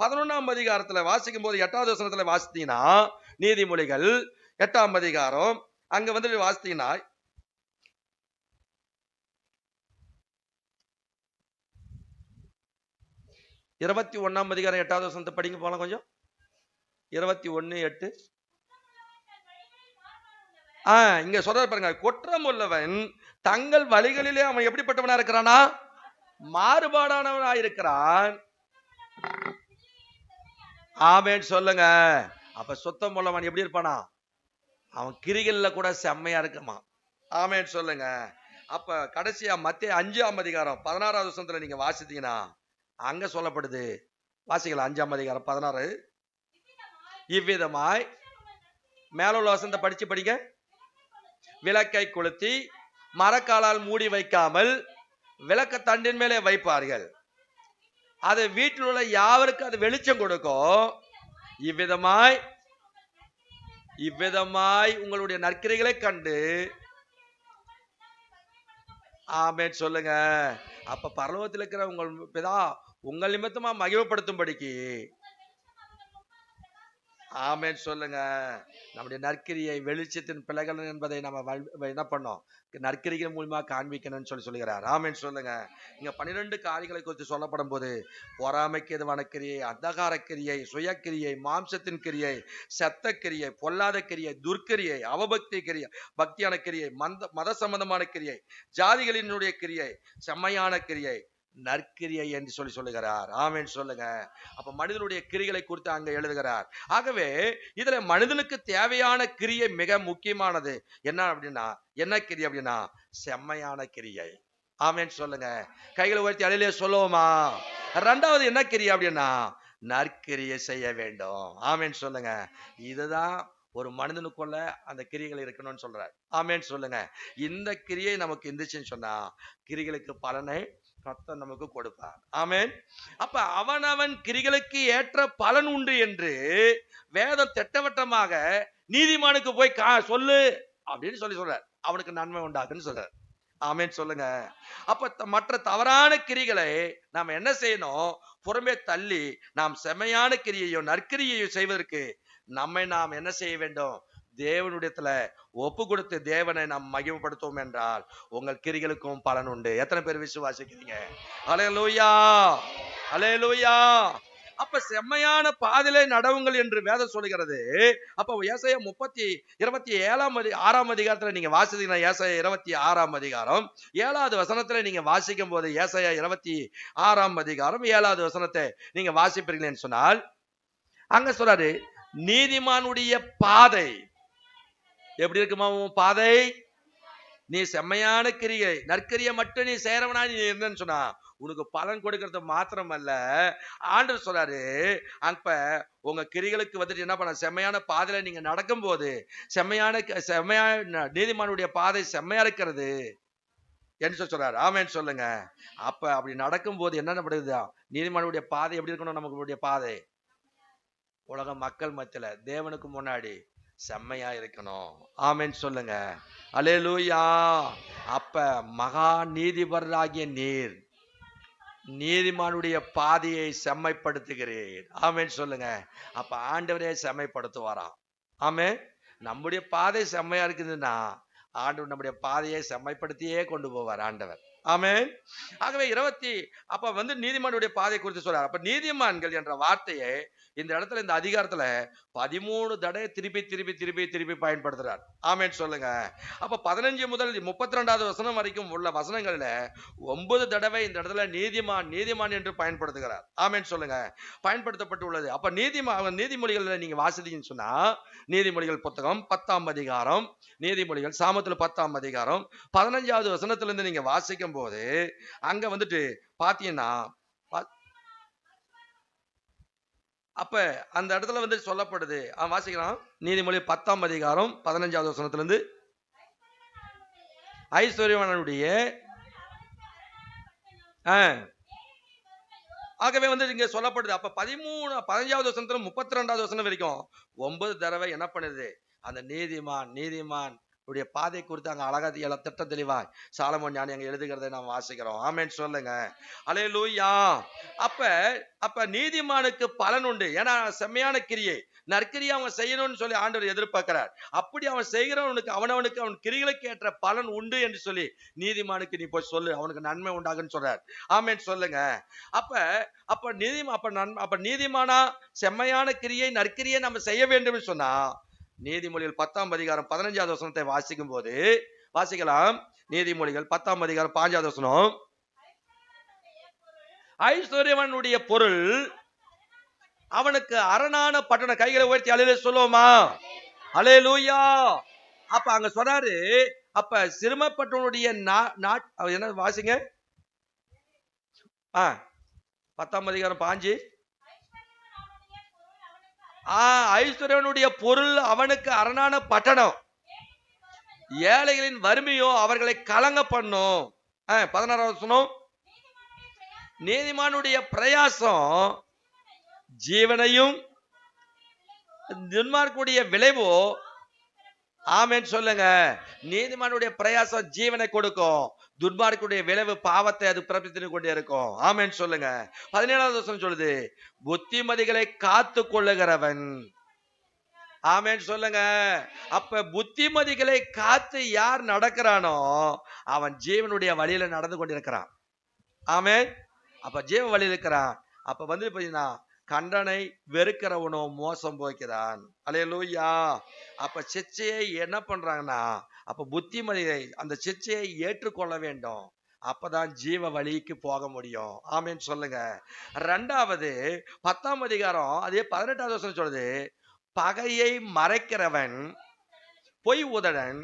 Speaker 1: 11ஆம் அதிகாரத்துல வாசிக்கும் போது 8வது வசனத்துல வாசித்தீங்கன்னா, நீதிமொழிகள் 8ஆம் அதிகாரம் அங்க வாசித்தீங்கன்னா 21ஆம் அதிகாரம் 8வது வசனத்தை படிங்க போலாம் கொஞ்சம். 21:8. இங்க சொல்ற பாருங்க, குற்றம் உள்ளவன் தங்கள் வழிகளிலே அவன் எப்படிப்பட்டவனா இருக்கிறானா? மாறுபாடானவனா இருக்கிறான். ஆமென் சொல்லுங்க. அப்ப சுத்தம் உள்ளவன் எப்படி இருப்பானா? அவன் கிரிகள்ல கூட செம்மையா இருக்குமா. ஆமென் சொல்லுங்க. அப்ப கடைசியா மத்தேயு 5ஆம் அதிகாரம் 16வது வசனத்துல நீங்க வாசித்தீங்கன்னா அங்க சொல்லப்படுது. வாசிக்கலாம். 5ஆம் அதிகாரம் 16. இவ்விதமாய் மேல உள்ள வசனத்தை படிச்சு படிங்க. விளக்கை கொளுத்தி மரக்காலால் மூடி வைக்காமல் விளக்க தண்டின் மேலே வைப்பார்கள், அது வீட்டில் உள்ள யாவருக்கு அது வெளிச்சம் கொடுக்கும். இவ்விதமாய் உங்களுடைய நற்கிரைகளை கண்டு. ஆமென் சொல்லுங்க. அப்ப பரலோகத்தில் இருக்கிற உங்கள் பிதா உங்கள் நிமித்தமா மகிமைப்படுத்தும்படிக்கு. ஆமென் சொல்லுங்க. நம்முடைய நற்கிரியை வெளிச்சத்தின் பிள்ளைகள் என்பதை நம்ம என்ன பண்ணோம்? நற்கிரிகள் மூலமா காண்பிக்கணும்னு சொல்லுகிறார். ஆமென் சொல்லுங்க. இங்க 12 காரியங்களை குறித்து சொல்லப்படும் போது பொறாமைக்கு எதுவான கிரியை, அந்தகார கிரியை, சுயக்கிரியை, மாம்சத்தின் கிரியை, சத்த கிரியை, பொல்லாத கிரியை, துர்க்கிரியை, அவபக்தி கிரியை, பக்தியான கிரியை, மத சம்பந்தமான கிரியை, ஜாதிகளினுடைய கிரியை, செம்மையான கிரியை, நற்கிரியை என்று சொல்லுகிறார். ஆமென் சொல்லுங்க. அப்ப மனிதனுடைய கிரிகளை குறித்து அங்க எழுதுகிறார். ஆகவே இதுல மனிதனுக்கு தேவையான கிரியை மிக முக்கியமானது என்ன அப்படின்னா, என்ன கிரியை அப்படின்னா செம்மையான கிரியை. ஆமென் சொல்லுங்க. கைகளை உயர்த்தி அலையிலே சொல்லுவோமா? 2வது என்ன கிரியை அப்படின்னா நற்கிரியை செய்ய வேண்டும். ஆமென் சொல்லுங்க. இதுதான் ஒரு மனிதனுக்குள்ள அந்த கிரிகள் இருக்கணும்னு சொல்றார். ஆமென் சொல்லுங்க. இந்த கிரியை நமக்கு இருந்துச்சுன்னு சொன்னா கிரிகளுக்கு பலனை கர்த்தர் நமக்கு கொடுப்பார். ஆமென். அப்ப அவனவன் கிரிகளுக்கு ஏற்ற பலன் உண்டு என்று வேதம் திட்டவட்டமாக நீதிமானுக்கு போய் சொல்லு அப்படின்னு சொல்றார். அவனுக்கு நன்மை உண்டாக்குன்னு சொல்றார். ஆமென் சொல்லுங்க. அப்ப மற்ற தவறான கிரிகளை நாம் என்ன செய்யணும்? புறமே தள்ளி நாம் செம்மையான கிரியையோ நற்கிரியையோ செய்வதற்கு நம்மை நாம் என்ன செய்ய வேண்டும்? தேவனுடையத்துல ஒப்பு கொடுத்து தேவனை நாம் மகிமைப்படுத்துவோம் என்றால் உங்கள் கிரிகளுக்கும் பலன் உண்டு. எத்தனை பேர் விசுவாசிக்கிறீங்க? அல்லேலூயா, அல்லேலூயா. அப்ப செம்மையான பாதையிலே நடவுங்கள் என்று வேதம் சொல்லுகிறது. அப்ப ஏசாயா 27ஆம் அதிகாரத்துல நீங்க வாசித்தீங்கன்னா, ஏசாயா 26ஆம் அதிகாரம் 7வது வசனத்துல நீங்க வாசிக்கும் போது, ஏசாயா 26ஆம் அதிகாரம் 7வது வசனத்தை நீங்க வாசிப்பீர்களேன்னு சொன்னால் அங்க சொல்றாரு, நீதிமானுடைய பாதை எப்படி இருக்குமா? உன் பாதை நீ செம்மையான கிரியை நற்கிரியை மட்டும் நீ சேரவனா நீ இருந்தன்னு சொன்னா உனக்கு பலன் கொடுக்கறது மாத்திரமல்ல, ஆண்டவர் சொல்றாரு, அப்ப உங்க கிரிகளுக்கு வந்துட்டு என்ன பண்ண, செம்மையான பாதையில நீங்க நடக்கும் போது, செம்மையான நீதிமானுடைய பாதை செம்மையா இருக்கிறது என்று சொல்றாரு. ஆமென் சொல்லுங்க. அப்ப அப்படி நடக்கும் போது என்ன பண்ணுது, நீதிமானுடைய பாதை எப்படி இருக்கணும்? நமக்கு பாதை உலக மக்கள் மத்தியில தேவனுக்கு முன்னாடி செம்மையா இருக்கணும். ஆமென் சொல்லுங்க. அல்லேலூயா. அப்ப மகா நீதிபரராகிய நீர் நீதிமானுடைய பாதையை செம்மைப்படுத்துகிறீர். ஆமென் சொல்லுங்க. அப்ப ஆண்டவரே செம்மைப்படுத்துவாராம். ஆமென். நம்முடைய பாதை செம்மையா இருக்குதுன்னா ஆண்டவர் நம்முடைய பாதையை செம்மைப்படுத்தியே கொண்டு போவார் ஆண்டவர். ஆமென். ஆகவே அப்ப வந்து நீதிமானுடைய பாதை குறித்து சொல்றார். அப்ப நீதிமான்கள் என்ற வார்த்தையை இந்த இடத்துல, இந்த அதிகாரத்துல 13 தடவை திருப்பி பயன்படுத்துறார். ஆமென் சொல்லுங்க. அப்ப 15 முதல் 32வது வசனம் வரைக்கும் உள்ள வசனங்கள்ல 9 தடவை இந்த இடத்துல நீதிமான் என்று பயன்படுத்துகிறார். ஆமென் சொல்லுங்க. பயன்படுத்தப்பட்டு உள்ளது. அப்ப நீதிமொழிகள் நீங்க வாசித்தீங்கன்னு சொன்னா, நீதிமொழிகள் புத்தகம் 10ஆம் அதிகாரம், நீதிமொழிகள் சாமத்துல 10ஆம் அதிகாரம் 15வது வசனத்திலிருந்து நீங்க வாசிக்கும் போது அங்க வந்துட்டு பாத்தீங்கன்னா, அப்ப அந்த இடத்துல வந்து சொல்லப்படுது. வாசிக்கலாம். நீதிமொழி 10ஆம் அதிகாரம் 15வது வசனத்திலிருந்து, ஐஸ்வர்யவானுடைய ஆகவே வந்து இங்க சொல்லப்படுது. அப்ப 15வது வசனத்துல 32வது வசனம் வரைக்கும் 9 தடவை என்ன பண்ணுது, அந்த நீதிமான் உடைய பாதை குறித்து அங்க அழகா திட்ட தெளிவாய் சாலமோன் ஞானி அங்க எழுதுகிறதை நாம் வாசிக்கிறோம். ஆமென் சொல்லுங்க. அல்லேலூயா. அப்ப நீதிமானுக்கு பலன் உண்டு. ஏன்னா செம்மையான கிரியை, நற்கிரியை அவன் செய்யணும்னு சொல்லி ஆண்டவர் எதிர்பார்க்கிறார். அப்படி அவன் செய்கிறவனுக்கு அவன் கிரிகளுக்கு ஏற்ற பலன் உண்டு என்று சொல்லி நீதிமானுக்கு நீ போய் சொல்லு, அவனுக்கு நன்மை உண்டாகுன்னு சொல்றார். ஆமென் சொல்லுங்க. அப்ப நீதிமானா செம்மையான கிரியை, நற்கிரியை நம்ம செய்ய வேண்டும் சொன்னா, நீதிமொழிகள் 10ஆம் அதிகாரம் 15வது வசனத்தை வாசிக்கும் போது வாசிக்கலாம். நீதிமொழிகள் 10ஆம் அதிகாரம் 5வது வசனம், ஐஸ்வர்யவனுடைய பொருள் அவனுக்கு அரணான பட்டணம். கைகளை உயர்த்தி அல்லேலூயா சொல்லுவோமா? அல்லேலூயா. அப்ப அங்க சொன்னாரு, அப்ப சிறுமப்பட்டவனுடைய என்ன வாசிங்க, 10ஆம் அதிகாரம் 5, ஐஸ்வர்யனுடைய பொருள் அவனுக்கு அரணான பட்டணம், ஏழைகளின் வறுமையோ அவர்களை கலங்க பண்ணும். 16வது வசனம், நீதிமானுடைய பிரயாசம் ஜீவனையும் துன்மார்க்குடைய விளைவோ. ஆமென் சொல்லுங்க. நீதிமானுடைய பிரயாசம் ஜீவனை கொடுக்கும், துன்மார்க்குடைய விளைவு பாவத்தை அது பிறப்பித்து கொண்டே இருக்கும். ஆமென் சொல்லுங்க. 17வது வசனம் சொல்லுது, புத்திமதிகளை காத்து கொள்ளுகிறவன். ஆமென் சொல்லுங்க. அப்ப புத்திமதிகளை காத்து யார் நடக்கிறானோ அவன் ஜீவனுடைய வழியில நடந்து கொண்டிருக்கிறான். ஆமென். அப்ப ஜீவ வழியில் இருக்கிறான். அப்ப வந்து பாத்தீங்கன்னா, கண்டனை வெறுக்கிறவனோ மோசம் போக்கிறான். அல்லேலூயா. அப்ப சிச்சையை என்ன பண்றாங்கன்னா, அப்ப புத்திமதியை அந்த சிச்சையை ஏற்றுக்கொள்ள வேண்டும். அப்பதான் ஜீவ வழிக்கு போக முடியும். ஆமென் சொல்லுங்க. 2வது 10ஆம் அதிகாரம் அதே 18வது வசனம் சொல்லுது, பகையை மறைக்கிறவன் பொய் உதடன்,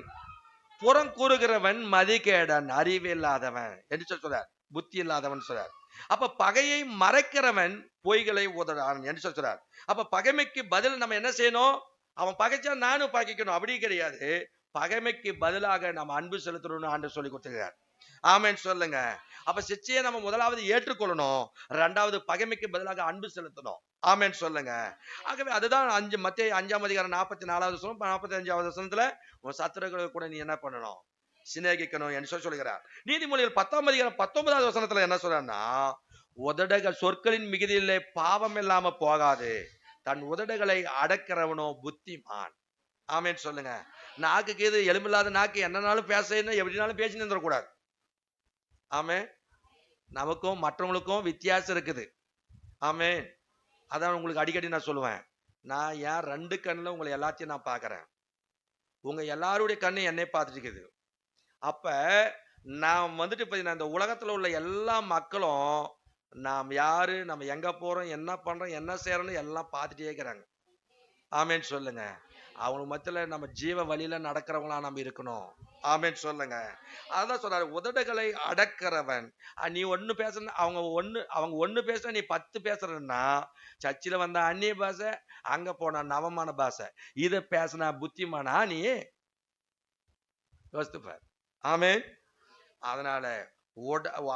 Speaker 1: புறம் கூறுகிறவன் மதிகேடன், அறிவில்லாதவன் என்று சொல்றார், புத்தி இல்லாதவன் சொல்றார். அப்ப பகையை மறைக்கிறவன் பொய்களை உதறான் என்று சொல்றார். அப்ப பகைமைக்கு பதில் நம்ம என்ன செய்யணும்? அவன் பகைச்சா நானும் பகைக்கணும் அப்படி கிடையாது. பகைமைக்கு பதிலாக நம்ம அன்பு செலுத்தணும்னு ஆண்டு சொல்லி கொடுத்துக்கிறார். ஆமென் சொல்லுங்க. அப்ப சிச்சையை நம்ம முதலாவது ஏற்றுக்கொள்ளணும், 2வது பகைமைக்கு பதிலாக அன்பு செலுத்தணும். ஆமென் சொல்லுங்க. ஆகவே அதுதான் மத்தேயு 5ஆம் அதிகாரம் 44வது வசனம் 45வது வசனத்துல, உன் சத்துருக்களை கூட நீ என்ன பண்ணணும்? சிநேகிக்கணும் என்று சொல்லுகிறார். நீதிமொழிகள் 10ஆம் அதிகாரம் 19வது வசனத்துல என்ன சொல்றாருன்னா, உதடுகள் சொற்களின் மிகுதியிலே பாவம் இல்லாம போகாது, தன் உதடுகளை அடக்கிறவனோ புத்திமான். ஆமென் சொல்லுங்க. நாக்குக்கு இது எலும்பில்லாத நாக்கு என்னன்னாலும் பேசணும், எப்படினாலும் பேசி நின்றக்கூடாது. ஆமென். நமக்கும் மற்றவங்களுக்கும் வித்தியாசம் இருக்குது. ஆமென். அதான் உங்களுக்கு அடிக்கடி நான் சொல்லுவேன், நான் ஏன் 2 கண்ணுல உங்களை எல்லாத்தையும் நான் பார்க்கிறேன், உங்க எல்லாருடைய கண்ணு என்னை பார்த்துட்டு இருக்குது. அப்ப நான் வந்துட்டு பாத்தீங்கன்னா, இந்த உலகத்துல உள்ள எல்லா மக்களும் நாம் யாரு, நம்ம எங்க போறோம், என்ன பண்றோம், என்ன செய்யறோம்னு எல்லாம் பார்த்துட்டே இருக்கிறாங்க. ஆமேன்னு சொல்லுங்க. அவங்களுக்கு மத்தியில நம்ம ஜீவ வழியில நடக்கிறவங்களா நம்ம இருக்கணும். ஆமேன்னு சொல்லுங்க. அதான் சொல்றாரு, உதடுகளை அடக்கிறவன். நீ ஒண்ணு பேசுன, அவங்க ஒண்ணு பேசுனா நீ 10 பேசுறன்னா, சர்ச்சில் வந்த அந்நிய பாஷை, அங்க போனா நவமான பாஷை. இத பேசினா புத்திமானா நீ? யோசித்துப்பார். ஆமேன். அதனால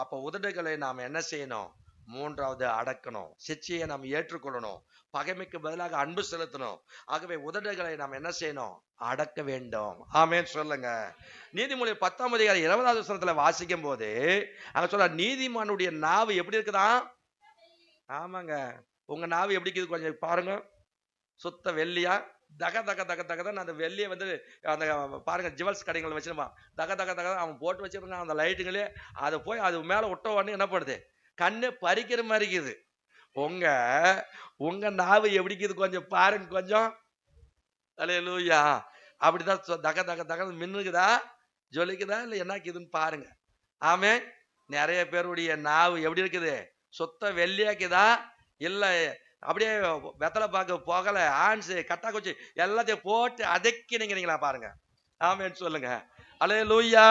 Speaker 1: அப்ப உதடுகளை நாம் என்ன செய்யணும்? மூன்றாவது அடக்கணும். சிச்சையை நாம் ஏற்றுக்கொள்ளணும். பகைமைக்கு பதிலாக அன்பு செலுத்தணும். ஆகவே உதடுகளை நாம் என்ன செய்யணும்? அடக்க வேண்டும். ஆமேன் சொல்லுங்க. நீதிமொழி 10ஆம் அதிகாரம் 20வது வசனத்துல வாசிக்கும் போது அங்க சொல்ற, நீதிமானுடைய நாவு எப்படி இருக்குதா? ஆமாங்க, உங்க நாவு எப்படி இருக்குது கொஞ்சம் பாருங்க. சுத்த வெள்ளியா தக தக தக தகதான் அந்த வெள்ளியை வந்து அந்த பாருங்க ஜுவல்ஸ் கடைகள் வச்சிருப்பான். தக தக தக அவன் போட்டு வச்சிருக்கான் அந்த லைட்டுங்களே. அதை போய் அது மேல விட்ட உடனே என்ன பண்ணுது? கண்ணு பறிக்கிற மாதிரி இருக்குது. உங்க உங்க நாவு எப்படிக்குது கொஞ்சம் பாருங்க கொஞ்சம். அல்லேலூயா. அப்படிதான் தக தக தக மின்னுக்குதா, ஜொலிக்குதா, இல்ல என்னக்குதுன்னு பாருங்க. ஆமே. நிறைய பேருடைய நாவு எப்படி இருக்குது? சுத்த வெள்ளியாக்குதா, இல்ல அப்படியே வெத்தலை பாக்கு போகல ஆன்ஸ் கட்டா குச்சி எல்லாத்தையும் போட்டு அதக்கினீங்களா பாருங்க. ஆமேன்னு சொல்லுங்க. அல்லேலூயா.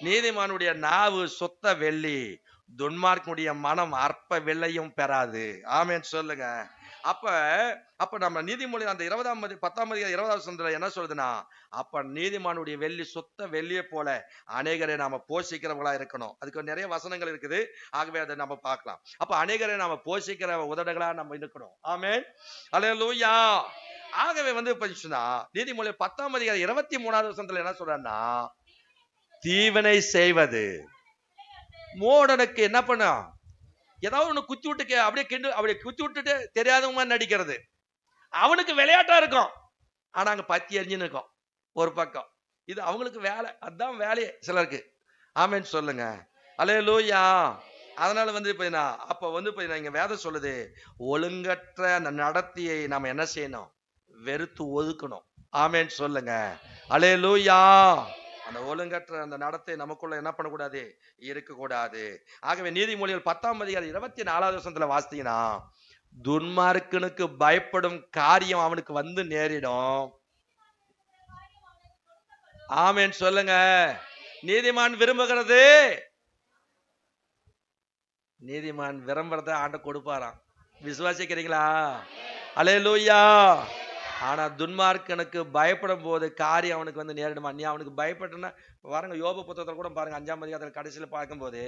Speaker 1: நீதிமானுடைய நாவு சுத்த வெள்ளி, துன்மார்க்கனுடைய மனம் அற்ப வெள்ளையும் பெறாது. ஆமேன்னு சொல்லுங்க. அப்ப நம்ம நீதிமொழி அந்த 10ஆம் அதிகாரம் 20வது வசனத்துல என்ன சொல்றதுன்னா, அப்ப நீதிமானுடைய வெள்ளி சுத்த வெள்ளியை போல அநேகரை நாம போஷிக்கிறவங்களா இருக்கணும். அதுக்கு நிறைய வசனங்கள் இருக்குது. ஆகவே அதை நம்ம பார்க்கலாம். அப்ப அநேகரை நாம போஷிக்கிற உதடுகளா நம்ம இருக்கணும். ஆமென். அல்லேலூயா. ஆகவே வந்து நீதிமொழி 10ஆம் அதிகாரம் 23வது வசனத்துல என்ன சொல்றன்னா, தீவினை செய்வது மூடனுக்கு என்ன பண்ணும்? ஏதாவது ஒண்ணு குத்தி விட்டு அப்படியே குத்தி விட்டுட்டு தெரியாதவங்க நடிக்கிறது. அவனுக்கு விளையாட்டா இருக்கும், ஆனா அங்க பத்தி எரிஞ்சுன்னு இருக்கும் ஒரு பக்கம். இது அவங்களுக்கு வேலை, அதுதான் வேலையே சிலருக்கு. ஆமென் சொல்லுங்க. அல்லேலூயா. அதனால வந்து அப்ப வந்து இங்க வேதம் சொல்லுது, ஒழுங்கற்ற அந்த நடத்தையை நாம என்ன செய்யணும்? வெறுத்து ஒதுக்கணும். ஆமென் சொல்லுங்க. அல்லேலூயா. அந்த ஒழுங்கற்ற அந்த நடத்தை நமக்குள்ள என்ன பண்ணக்கூடாது? இருக்கக்கூடாது. ஆகவே நீதிமொழிகள் 10ஆம் அதிகாரம் 24வது வசனத்துல வாசித்தீங்கன்னா, துன்மார்க்கனுக்கு பயப்படும் காரியம் அவனுக்கு வந்து நேரிடும். ஆமென் சொல்லுங்க. நீதிமான் விரும்புகிறது, நீதிமான் விரும்புறத ஆண்ட கொடுப்பாராம். விசுவாசிக்கிறீங்களா? அல்லேலூயா. ஆனா துன்மார்க்கனுக்கு பயப்படும் போது காரியம் அவனுக்கு வந்து நேரிடுமா? நீ அவனுக்கு பயப்பட்டனா பாருங்க, யோபு புத்தகத்துல கூட பாருங்க 5ஆம் அதிகாரத்துல கடைசியில பார்க்கும்போது,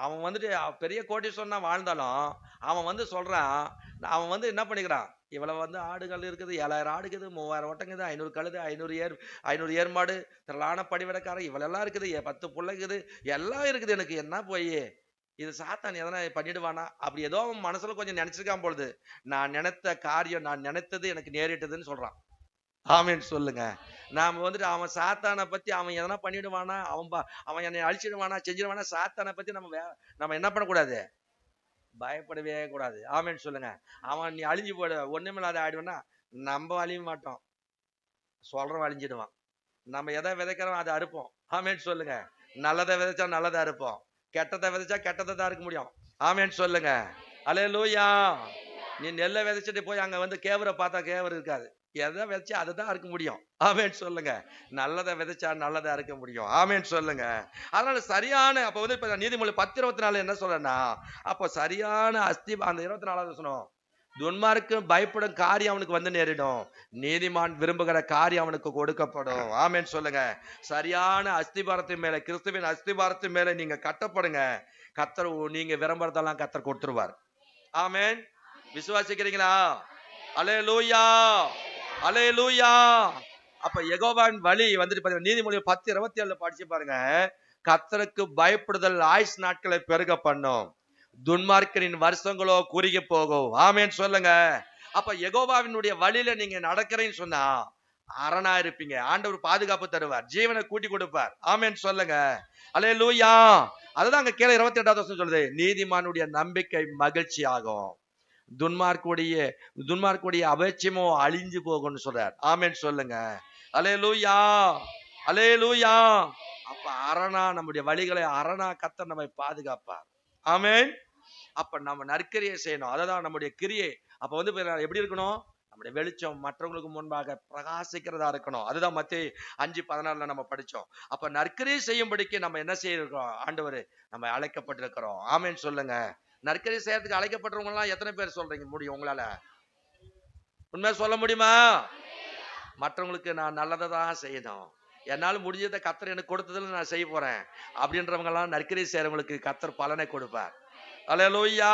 Speaker 1: அவன் வந்துட்டு பெரிய கோடீஸ்வரனா வாழ்ந்தாலும் அவன் வந்து சொல்றான், அவன் வந்து என்ன பண்ணிக்கிறான், இவ்வளவு வந்து ஆடுகள் இருக்குது, 7000 ஆடு இருக்குது, 3000 ஒட்டங்குது, 500 கழுது, 500 ஏர்மாடு, திரளான படிவிடக்காரன், இவ்வளெல்லாம் இருக்குது, 10 புள்ள இருக்குது, எல்லாம் இருக்குது, எனக்கு என்ன போய் இது சாத்தான் எதனா பண்ணிடுவானா? அப்படி ஏதோ அவன் மனசுல கொஞ்சம் நினைச்சிருக்கான் பொழுது, நான் நினைத்த காரியம், நான் நினைத்தது எனக்கு நேரிட்டதுன்னு சொல்றான். ஆமென் சொல்லுங்க. நாம வந்துட்டு அவன் சாத்தானை பத்தி அவன் எதனா பண்ணிடுவானா, அவன் என்னை அழிச்சிடுவானா, செஞ்சிடுவானா, சாத்தானை பத்தி நம்ம என்ன பண்ணக்கூடாது? பயப்படவே கூடாது. ஆமென் சொல்லுங்க. அவன் நீ அழிஞ்சு போயிடு, ஒண்ணுமில்லாத ஆயிடுவானா, நம்ம அழிய மாட்டோம், சொல்றவன் அழிஞ்சிடுவான். நம்ம எதை விதைக்கிறோம் அதை அறுப்போம். ஆமென் சொல்லுங்க. நல்லதை விதைச்சா நல்லதை அறுப்போம், கெட்டதை விதைச்சா கெட்டதை தான் இருக்க முடியும். ஆமென் சொல்லுங்க. அல்லேலூயா. நீ நெல்லை விதைச்சிட்டு போய் அங்க வந்து கேவரை பார்த்தா கேவர் இருக்காது. எதை விதைச்சா அதை தான் அறுக்க முடியும். ஆமென் சொல்லுங்க. நல்லதை விதைச்சா நல்லதை அறுக்க முடியும். ஆமென் சொல்லுங்க. அதனால சரியான அப்ப வந்து இப்ப நீதிமொழி 10:24 என்ன சொல்றேன்னா, அப்ப சரியான அந்த 24வது வசனம், துன்மார்க்கு பயப்படும் காரியம் அவனுக்கு வந்து நேரிடும், நீதிமான் விரும்புகிற காரியம் அவனுக்கு கொடுக்கப்படும். ஆமென் சொல்லுங்க. சரியான அஸ்திபாரத்தின் மேல, கிறிஸ்துவின் அஸ்திபாரத்தின் மேல நீங்க கட்டப்படுங்க, கர்த்தர் நீங்க விரும்புறதெல்லாம் கர்த்தர் கொடுத்துருவார். ஆமென். விசுவாசிக்கிறீங்களா? அல்லேலூயா. அல்லேலூயா. அப்ப யெகோவாவின் வழி வந்துட்டு நீதிமொழி 10:27 படிச்சு பாருங்க, கர்த்தருக்கு பயப்படுதல் ஆயுஸ் நாட்களை பெருக பண்ணும், துன்மார்க்கரின் வருஷங்களோ குறுகி போகும். ஆமென் சொல்லுங்க. அப்ப யெகோவாவினுடைய வழியில நீங்க நடக்கிறேன்னு சொன்னா அரணா இருப்பீங்க. ஆண்டவர் பாதுகாப்பு தருவார், ஜீவனை கூட்டி கொடுப்பார். ஆமென் சொல்லுங்க. அல்லேலூயா. அதுதான் அங்க கீழே 28வது வசனம் சொல்லுது, நீதிமானுடைய நம்பிக்கை மகிழ்ச்சி ஆகும், துன்மார்க்குடைய அபட்சியமோ அழிஞ்சு போகும்னு சொல்றார். ஆமென் சொல்லுங்க. அல்லேலூயா. அல்லேலூயா. அப்ப அரணா நம்முடைய வழிகளை அரணா கர்த்தர் நம்மை பாதுகாப்பார். ஆமென். அப்ப நம்ம நற்கிரியை செய்யணும், அததான் நம்முடைய கிரியை. அப்ப வந்து எப்படி இருக்கணும்? நம்முடைய வெளிச்சம் மற்றவங்களுக்கு முன்பாக பிரகாசிக்கிறதா இருக்கணும். அதுதான் மத்தேயு 5:14 நம்ம படிச்சோம். அப்ப நற்கிரியை செய்யும்படிக்கு நம்ம என்ன செய்யிருக்கோம்? ஆண்டவர் நம்ம அழைக்கப்பட்டிருக்கிறோம். ஆமென் சொல்லுங்க. நற்கிரியை செய்யறதுக்கு அழைக்கப்பட்டவங்க எல்லாம் எத்தனை பேர் சொல்றீங்க முடியும் உங்களால? உண்மையா சொல்ல முடியுமா? மற்றவங்களுக்கு நான் நல்லதை தான் செய்யணும், என்னால முடிஞ்சதை கர்த்தர் எனக்கு கொடுத்ததுல நான் செய்ய போறேன் அப்படின்றவங்க எல்லாம் நற்கிரியை செய்யறவங்களுக்கு கர்த்தர் பலனை கொடுப்பார். அல்லேலூயா.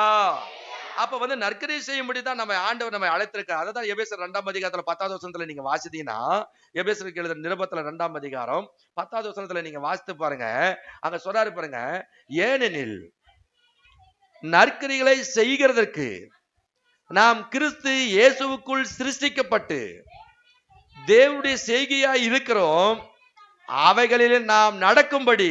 Speaker 1: அப்ப நற்கிரியை செய்யும்படி தான் நம்ம ஆண்டவர் நம்ம அழைத்திருக்கார். அதான் எபேசியர் 2ஆம் அதிகாரத்துல 10வது வசனத்துல நீங்க வாசித்தீங்கன்னா, எபேசியருக்கு எழுதின நிருபத்துல 2ஆம் அதிகாரம் 10வது வசனத்துல நீங்க வாசித்து பாருங்க. அங்க சொல்றாரு பாருங்க, ஏனெனில் நற்கிரிகளை செய்கிறதற்கு நாம் கிறிஸ்து இயேசுவுக்குள் சிருஷ்டிக்கப்பட்டு தேவனுடைய செய்கையாய் இருக்கிறோம். அவைகளில் நாம் நடக்கும்படி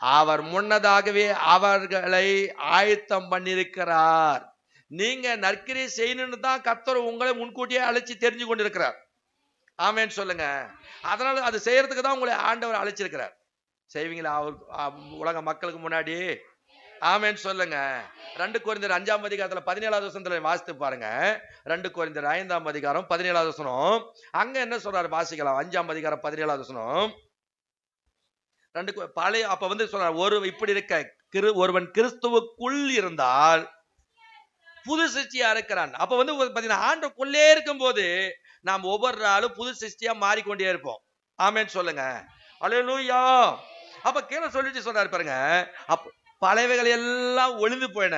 Speaker 1: அவர் முன்னதாகவே அவர்களை ஆயத்தம் பண்ணியிருக்கிறார். நீங்க நற்கிரியை செய்யணும்னு தான் கர்த்தர் உங்களை முன்கூட்டியே அழைச்சி தெரிஞ்சு கொண்டிருக்கிறார். ஆமென் சொல்லுங்க. அதனால அது செய்யறதுக்கு தான் உங்களை ஆண்டவர் அழைச்சிருக்கிறார். செய்வீங்களா உலக மக்களுக்கு முன்னாடி? ஆமென் சொல்லுங்க. 2 கொரிந்தியர் 5ஆம் அதிகாரத்துல 17வது வசனத்துல வாசித்து பாருங்க. 2 கொரிந்தியர் 5ஆம் அதிகாரம் 17வது வசனம். அங்க என்ன சொல்றாரு வாசிக்கலாம். 5ஆம் அதிகாரம் 17வது வசனம். பழைய அப்ப சொல்றாரு, இப்படி இருக்க ஒருவன் கிறிஸ்துவுக்குள் இருந்தால் புது சிருஷ்டியா இருக்கிறான். அப்ப பாத்தீங்கன்னா ஆண்டவருக்குள்ளே இருக்கும் போது நாம் ஒவ்வொரு நாளும் புது சிருஷ்டியா மாறிக்கொண்டே இருப்போம். ஆமென் சொல்லுங்க. அல்லேலூயா. அப்ப கீழே சொல்லிட்டு சொல்றாரு பாருங்க, அப்ப பழையவைகள் எல்லாம் ஒளிந்து போயின.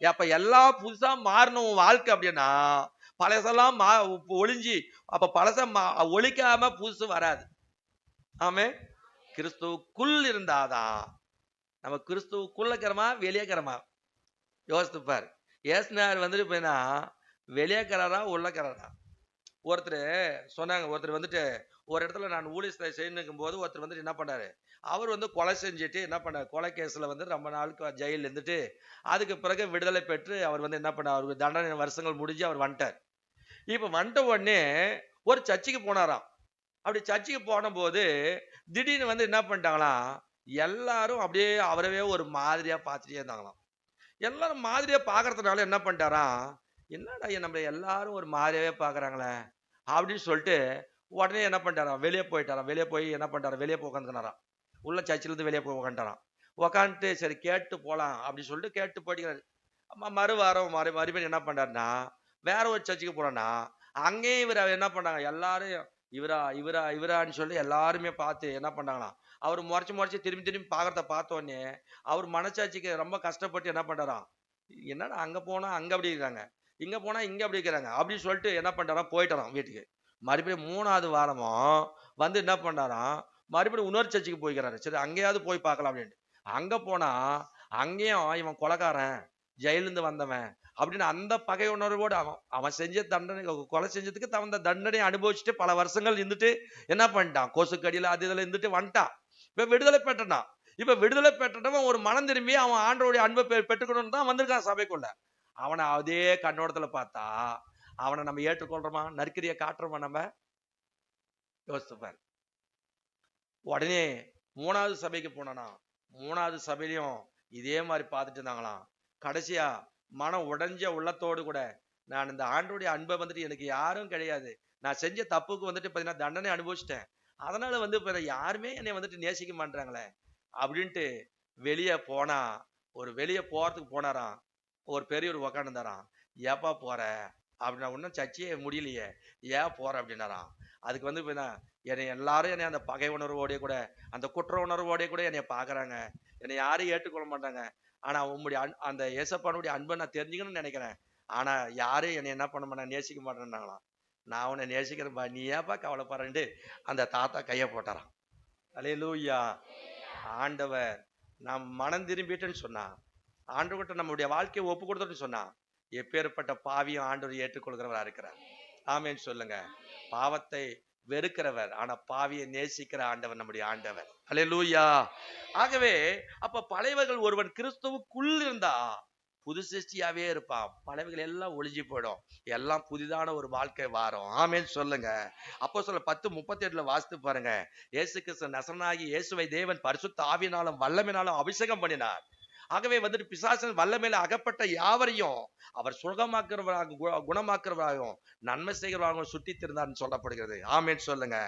Speaker 1: அப்ப எல்லாம் புதுசா மாறணும் வாழ்க்கை அப்படின்னா பழசெல்லாம் ஒளிஞ்சி, அப்ப பழச ஒழிக்காம புதுசு வராது. ஆமே. கிறிஸ்துவுக்குள் இருந்தாதான். நம்ம கிறிஸ்துவுக்குள்ள இருக்கிறோமா வெளியேக்கிறோமா யோசித்துப்பார். ஏசுனார் வெளியேக்கிறாரா உள்ளக்கிறாரா? ஒருத்தர் சொன்னாங்க, ஒருத்தர் ஒரு இடத்துல நான் ஊழியத்தை செய்யணும் போது ஒருத்தர் என்ன பண்ணாரு, அவர் கொலை செஞ்சுட்டு என்ன பண்ணார், கொலை கேஸ்ல ரொம்ப நாளுக்கு ஜெயில இருந்துட்டு அதுக்கு பிறகு விடுதலை பெற்று அவர் என்ன பண்ணார், அவருக்கு தண்டனை வருஷங்கள் முடிஞ்சு அவர் வந்துட்டார். இப்ப வந்துட்ட உடனே ஒரு சர்ச்சுக்கு போனாராம். அப்படி சர்ச்சுக்கு போன போது திடீர்னு என்ன பண்ணிட்டாங்களாம், எல்லாரும் அப்படியே அவரவே ஒரு மாதிரியா பார்த்துட்டே இருந்தாங்களாம். எல்லாரும் மாதிரியா பாக்குறதுனால என்ன பண்ணிட்டாராம், என்னடா நம்ம எல்லாரும் ஒரு மாதிரியாவே பாக்குறாங்களே அப்படின்னு சொல்லிட்டு உடனே என்ன பண்ணிட்டாராம், வெளியே போயிட்டாராம். வெளியே போய் என்ன பண்ணிட்டாராம், வெளியே போய் உட்காந்துக்கினாராம். உள்ள சர்ச்சில இருந்து வெளியே போய் உட்காந்துட்டாராம். உக்காந்துட்டு சரி கேட்டு போலாம் அப்படின்னு சொல்லிட்டு கேட்டு போயிட்டு மறுவாரம் மறுபடியும் என்ன பண்ணாருன்னா வேற ஒரு சர்ச்சுக்கு போறோம்னா அங்கேயும் இவர் என்ன பண்ணாங்க, எல்லாரும் இவரா இவரா இவரான்னு சொல்லி எல்லாருமே பார்த்து என்ன பண்ணாங்களாம், அவர் முறைச்சு திரும்பி திரும்பி பாக்குறத பார்த்த உடனே அவர் மனசாட்சிக்கு ரொம்ப கஷ்டப்பட்டு என்ன பண்றாராம், என்னடா அங்க போனா அங்க அப்படி இருக்காங்க, இங்க போனா இங்க அப்படி இருக்கிறாங்க அப்படின்னு சொல்லிட்டு என்ன பண்றாராம், போயிட்டாராம் வீட்டுக்கு. மறுபடியும் 3வது வாரமும் என்ன பண்ணாராம், மறுபடியும் இன்னொரு சர்ச்சுக்கு போய்க்கிறாரு. சரி அங்கேயாவது போய் பார்க்கலாம் அப்படின்ட்டு அங்க போனா அங்கேயும் இவன் கொலைக்காரன், ஜெயிலிருந்து வந்தவன் அப்படின்னு அந்த பகை உணர்வோடு அவன் செஞ்ச தண்டனை, கொலை செஞ்சதுக்கு தகுந்த தண்டனை அனுபவிச்சுட்டு பல வருஷங்கள் இருந்துட்டு என்ன பண்ணிட்டான், கொசுக்கடியில அது இதுல இருந்துட்டு வந்துட்டான். இப்ப விடுதலை பெற்றான். இப்ப விடுதலை பெற்றவன் ஒரு மனம் திரும்பி அவன் ஆண்டவருடைய அன்பை பெற்றுக்கணும்னு தான் வந்திருக்கான் சபைக்குள்ள. அவனை அதே கண்ணோட்டத்துல பார்த்தா அவனை நம்ம ஏற்றுக்கொள்றோமா, நற்கிரியை காட்டுறோமா? நம்ம யோசிச்சுப்பார். உடனே 3வது சபைக்கு போனானா, 3வது சபையிலையும் இதே மாதிரி பார்த்துட்டு இருந்தாங்களாம். கடைசியா மனம் உடைஞ்ச உள்ளத்தோடு கூட, நான் இந்த ஆண்டோடைய அன்பை எனக்கு யாரும் கிடையாது, நான் செஞ்ச தப்புக்கு பாத்தீங்கன்னா தண்டனை அனுபவிச்சிட்டேன், அதனால யாருமே என்னை நேசிக்க மாட்டாங்களே அப்படின்ட்டு வெளியே போனா, ஒரு வெளியே போறதுக்கு போனாராம். ஒரு பெரியவர் உக்காந்துருந்தாராம். ஏப்பா போற அப்படின்னா, இன்னும் சர்ச்சையே முடியலையே, ஏன் போற அப்படின்னாராம். அதுக்கு என்னை எல்லாரும் என்னை அந்த பகை உணர்வோடைய கூட அந்த குற்ற உணர்வோடைய கூட என்னை பாக்குறாங்க, என்னை யாரும் ஏற்றுக்கொள்ள மாட்டாங்க. ஆனா உங்களுடைய அந்த ஏசப்பானுடைய அன்பை நான் தெரிஞ்சுக்கணும்னு நினைக்கிறேன், ஆனா யாரும் என்னை என்ன பண்ண மாட்டாங்க, நேசிக்க மாட்டேன்னாங்களாம். நான் உன்னை நேசிக்கிறேன்பா, நீ ஏப்பா கவலைப்படுறேன்ட்டு அந்த தாத்தா கையை போட்டாராம். அல்லேலூயா. ஆண்டவர் நாம் மனம் திரும்பிட்டுன்னு சொன்னா, ஆண்டவர்கிட்ட நம்முடைய வாழ்க்கையை ஒப்பு கொடுத்துட்டு சொன்னா, எப்பேற்பட்ட பாவியும் ஆண்டவர் ஏற்றுக்கொள்கிறவரா இருக்கிறார். ஆமேன்னு சொல்லுங்க. பாவத்தை வெறுக்கிறவர், ஆனா பாவியை நேசிக்கிற ஆண்டவர் நம்முடைய ஆண்டவர். அல்லேலூயா. ஆகவே அப்ப பழையவர்கள் ஒருவன் கிறிஸ்துவுக்குள் இருந்தா புது சிருஷ்டியாவே இருப்பான். பழையவர்கள் எல்லாம் ஒளிஞ்சு போயிடும், எல்லாம் புதிதான ஒரு வாழ்க்கை வாரும். ஆமேன்னு சொல்லுங்க. அப்போஸ்தலர் 10:38 வாசித்து பாருங்க. இயேசு கிறிஸ்து நசரனாகி இயேசுவை தேவன் பரிசுத்த ஆவியினாலும் வல்லமையினாலும் அபிஷேகம் பண்ணினார். ஆகவே வந்துட்டு பிசாசின் வல்லமையில அகப்பட்ட யாவரையும் அவர் சுகமாக்குறவராக குணமாக்குறவராகவும் நன்மை செய்கிறவராகவும் சுற்றி திருந்தார்னு சொல்லப்படுகிறது. ஆமேன் சொல்லுங்க.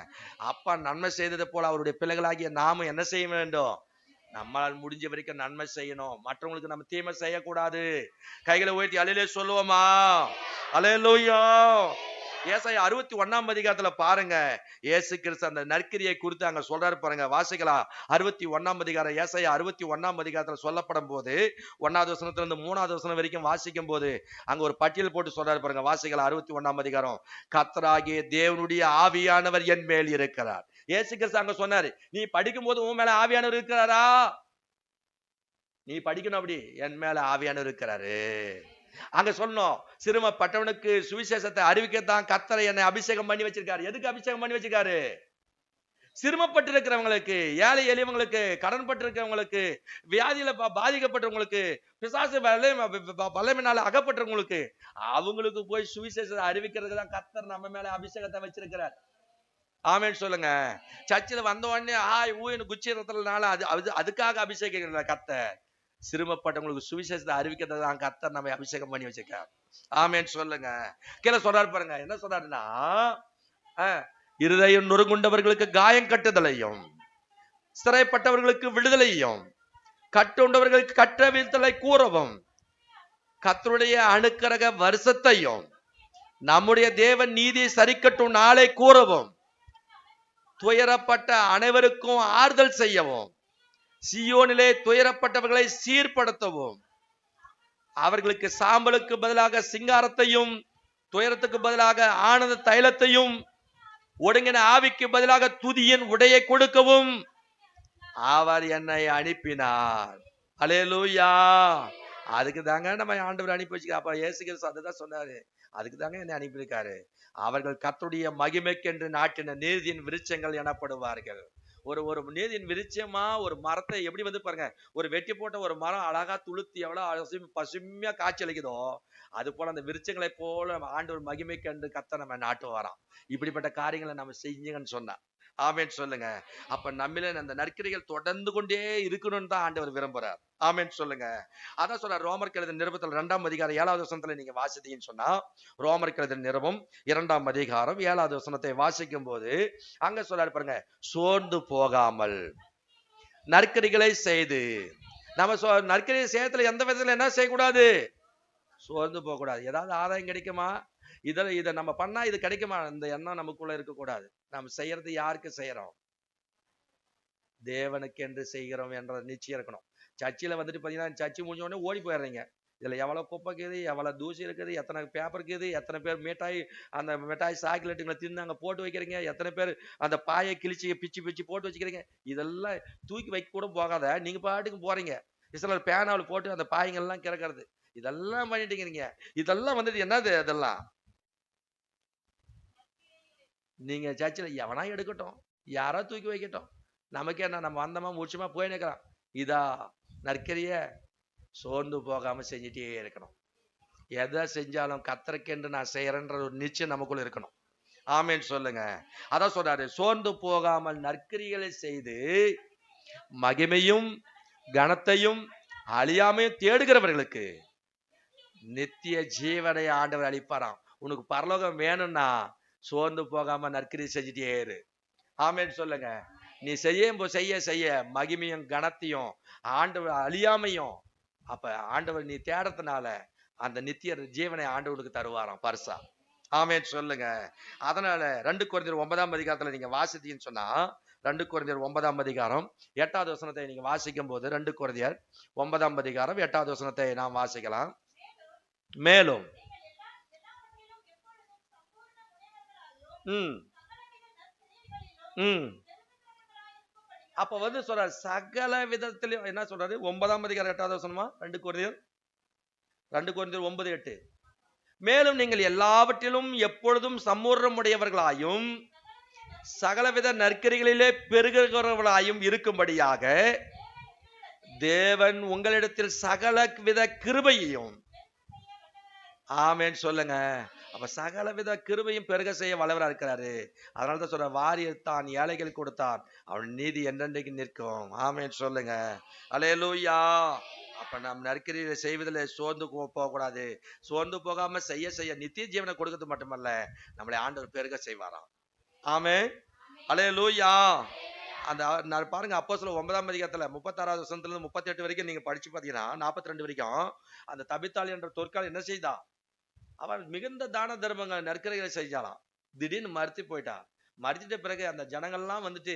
Speaker 1: அப்பா நன்மை செய்தது போல அவருடைய பிள்ளைகளாகிய நாமும் என்ன செய்ய வேண்டும்? நம்மளால் முடிஞ்ச வரைக்கும் நன்மை செய்யணும். மற்றவங்களுக்கு நம்ம தீமை செய்யக்கூடாது. கைகளை உயர்த்தி அல்லேலூயா சொல்லுவோமா? அல்லேலூயா. ஏசாயா 61 அதிகாரத்துல பாருங்க, இயேசு கிறிஸ்து அந்த நற்கிரியை குறித்து அங்க சொல்றாரு பாருங்க. வாசிக்கலாம். 61 அதிகாரம், ஏசாயா 61 அதிகாரத்துல சொல்லப்படும் போது 1வது வசனத்துல இருந்து 3வது வசனம் வரைக்கும் வாசிக்கும் போது அங்க ஒரு பட்டியல் போட்டு சொல்றாரு பாருங்க. வாசிக்கலாம். 61 அதிகாரம். கர்த்தராகிய தேவனுடைய ஆவியானவர் என் மேல் இருக்கிறார். இயேசு கிறிஸ்து அங்க சொன்னாரு, நீ படிக்கும் போது உன் மேல ஆவியானவர் இருக்கிறாரா? நீ படிக்கணும். அப்படி என் மேல ஆவியானவர் இருக்கிறாரு. அங்க சொன்னோம், சிறுமப்பட்டவனுக்கு சுவிசேஷத்தை அறிவிக்கத்தான் கர்த்தர் என்னை அபிஷேகம் பண்ணி வச்சிருக்காரு. எதுக்கு அபிஷேகம் பண்ணி வச்சிருக்காரு? சிறுமப்பட்டு இருக்கிறவங்களுக்கு, ஏழை எளியவங்களுக்கு, கடன் பட்டு இருக்கிறவங்களுக்கு, வியாதியில பாதிக்கப்பட்டவங்களுக்கு, பிசாசு பலமினால அகப்பட்டவங்களுக்கு, அவங்களுக்கு போய் சுவிசேஷத்தை அறிவிக்கிறதுக்கு தான் கர்த்தர் நம்ம மேல அபிஷேகத்தை வச்சிருக்கிறார். ஆமேன்னு சொல்லுங்க. சர்ச்சில் வந்த உடனே ஆய் ஊன்னு குச்சிறதுனால அதுக்காக அபிஷேகம் கர்த்தர் சிறுமப்பட்டவங்களுக்கு சுவிசேஷத்தை அறிவிக்கிறத தான் கர்த்தர் நம்ம அபிஷேகம் பண்ணி வச்சிருக்கார். ஆமேன்னு சொல்லுங்க. கீழே சொல்றாரு பாருங்க, என்ன சொல்றாருன்னா, இருதயம் நொறுங்குண்டவர்களுக்கு காயம் கட்டுதலையும், சிறைப்பட்டவர்களுக்கு விடுதலையும், கட்டுண்டவர்களுக்கு கட்ட வீழ்த்தலை கூறவும், கர்த்தருடைய அனுக்கிரக வருஷத்தையும், நம்முடைய தேவன் நீதி சரிக்கட்டும் நாளை கூறவும், துயரப்பட்ட அனைவருக்கும் ஆறுதல் செய்யவும், சீயோனிலே துயரப்பட்டவர்களை சீர்படுத்தவும், அவர்களுக்கு சாம்பலுக்கு பதிலாக சிங்காரத்தையும், துயரத்துக்கு பதிலாக ஆனந்த தைலத்தையும், ஒடுங்கின ஆவிக்கு பதிலாக துதியின் உடையை கொடுக்கவும் அவர் என்னை அனுப்பினார். அல்லேலூயா. அதுக்கு தாங்க நம்ம ஆண்டவர் அனுப்பி வச்சுக்க. அப்ப இயேசு கிறிஸ்து அதுதான் சொன்னாரு, அதுக்கு தாங்க என்னை அனுப்பியிருக்காரு. அவர்கள் கர்த்தருடைய மகிமைக்கென்று நாட்டின நீதியின் விருட்சங்கள் எனப்படுவார்கள். ஒரு நீதியின் விருட்சமா ஒரு மரத்தை எப்படி வந்து பாருங்க, ஒரு வெட்டி போட்ட ஒரு மரம் அழகா துளுத்தி எவ்வளவு பசுமையா காட்சி அளிக்குதோ, அது போல அந்த விருட்சங்களை போல ஆண்டவர் மகிமைக்கு என்று கர்த்தர் நம்ம நாட்டு வரோம். இப்படிப்பட்ட காரியங்களை நம்ம செஞ்சீங்கன்னு சொன்னா ஆமேன் சொல்லுங்க. அப்ப நம்மள அந்த நற்கிரிகள் தொடர்ந்து கொண்டே இருக்கணும்னு தான் ஆண்டவர் விரும்புறார். ஆமேன் சொல்லுங்க. அதான் சொல்றார் ரோமர் எழுதின நிருபத்தில் 2ஆம் அதிகாரம் 7வது வசனத்துல நீங்க வாசித்தீங்கன்னு சொன்னா, ரோமர் எழுதின நிருபம் 2ஆம் அதிகாரம் 7வது வசனத்தை வாசிக்கும் போது அங்க சொல்றாரு பாருங்க, சோர்ந்து போகாமல் நற்கிரிகளை செய்து, நம்ம நற்கிரியை செய்யறதுல எந்த விதத்துல என்ன செய்யக்கூடாது? சோர்ந்து போக கூடாது. ஏதாவது ஆதாயம் கிடைக்குமா, இதை நம்ம பண்ணா இது கிடைக்குமா, இந்த எண்ணம் நமக்குள்ள இருக்கக்கூடாது. நம்ம செய்யறது யாருக்கு செய்யறோம்? தேவனுக்கு என்று செய்கிறோம் என்ற நிச்சயம் இருக்கணும். சர்ச்சில் வந்துட்டு பாத்தீங்கன்னா, சர்ச்சை முடிஞ்ச உடனே ஓடி போயிடுறீங்க. இதுல எவ்வளவு குப்பை இருக்குது, எவ்வளவு தூசி இருக்குது, எத்தனை பேப்பர் இருக்குது, எத்தனை பேர் மிட்டாய், அந்த மிட்டாய் சாக்லேட்டுங்களை தின்னு அங்க போட்டு வைக்கிறீங்க, எத்தனை பேர் அந்த பாயை கிழிச்சு பிச்சு பிச்சு போட்டு வச்சுக்கிறீங்க. இதெல்லாம் தூக்கி வைக்க கூட போகாத, நீங்க பாட்டுக்கு போறீங்க. சிலர் பேனாவில் போட்டு அந்த பாய்கள்லாம் கிறக்கிறது, இதெல்லாம் பண்ணிட்டீங்க. இதெல்லாம் வந்துட்டு என்னது? அதெல்லாம் நீங்க சர்ச்சில் எவனா எடுக்கட்டும், யாரோ தூக்கி வைக்கட்டும், நமக்கு என்ன, நம்ம வந்தமா முடிச்சுமா போய் நிற்கிறான். இதா நற்கரிய சோர்ந்து போகாம செஞ்சுட்டே இருக்கணும். எதை செஞ்சாலும் கர்த்தருக்கென்று நான் செய்யறேன்ற ஒரு நிச்சயம் நமக்குள்ள இருக்கணும். ஆமேன்னு சொல்லுங்க. அதான் சொல்றாரு, சோர்ந்து போகாமல் நற்கிரிகளை செய்து மகிமையும் கனத்தையும் அழியாமையும் தேடுகிறவர்களுக்கு நித்திய ஜீவனை ஆண்டவர் அளிப்பாராம். உனக்கு பரலோகம் வேணும்னா சோர்ந்து போகாம நற்கிரி செஞ்சுட்டே இரு. ஆமேன்னு சொல்லுங்க. நீ செய்ய செய்ய மகிமையும் கனத்தையும் ஆண்டவர் அழியாமையும், அப்ப ஆண்டவர் நீ தேடத்தினால அந்த நித்திய ஜீவனை ஆண்டவருக்கு தருவாராம் பரிசா. ஆமேன்னு சொல்லுங்க. அதனால 2 கொரிந்தியர் 9ஆம் அதிகாரத்துல நீங்க வாசித்தீங்கன்னு சொன்னா, 2 கொரிந்தியர் 9ஆம் அதிகாரம் 8வது வசனத்தை நீங்க வாசிக்கும் போது, 2 கொரிந்தியர் 9ஆம் அதிகாரம் 8வது வசனத்தை நாம் வாசிக்கலாம். மேலும் அப்ப வந்து சொல்றாரு சகல விதத்திலும் என்ன சொல்றாரு? 9ஆம் அதிகாரம் 8வது வசனமா? 2 கொரிந்தியர் 9:8. மேலும் நீங்கள் எல்லாவற்றிலும் எப்பொழுதும் சம்பூர்ணமுடையவர்களாயும் சகலவித நற்கரிகளிலே பெருகிறவர்களாயும் இருக்கும்படியாக தேவன் உங்களிடத்தில் சகல வித கிருபையையும், ஆமேன்னு சொல்லுங்க. அப்ப சகல வித கிருபையும் பெருக செய்ய வல்லவரா இருக்கிறாரு. அதனாலதான் சொல்ற, வாரியத்தான் ஏழைகள் கொடுத்தான், அவன் நீதி என்றென்றைக்கு நிற்கும். ஆமேன்னு சொல்லுங்க. அல்லேலூயா. அப்ப நாம் நற்கிரியை செய்வதில் சோர்ந்து போகக்கூடாது. சோர்ந்து போகாம செய்ய நித்திய ஜீவனை கொடுக்கிறது மட்டுமல்ல, நம்மளை ஆண்டவர் பெருக செய்வாராம். ஆமென். அல்லேலூயா. அந்த பாருங்க, அப்போஸ்தலர் 9ஆம் அதிகாரத்துல 36வது வசனத்துல இருந்து 38 வரைக்கும் நீங்க படிச்சு பாத்தீங்கன்னா 42 வரைக்கும் அந்த தபித்தாள் என்ற தொற்கால் என்ன செய்தா? அவள் மிகுந்த தான தர்மங்கள் நற்கரைகளை செஞ்சாலாம். திடீர்னு மறுத்து போயிட்டா. மறிச்சிட்ட பிறகு அந்த ஜனங்கள்லாம் வந்துட்டு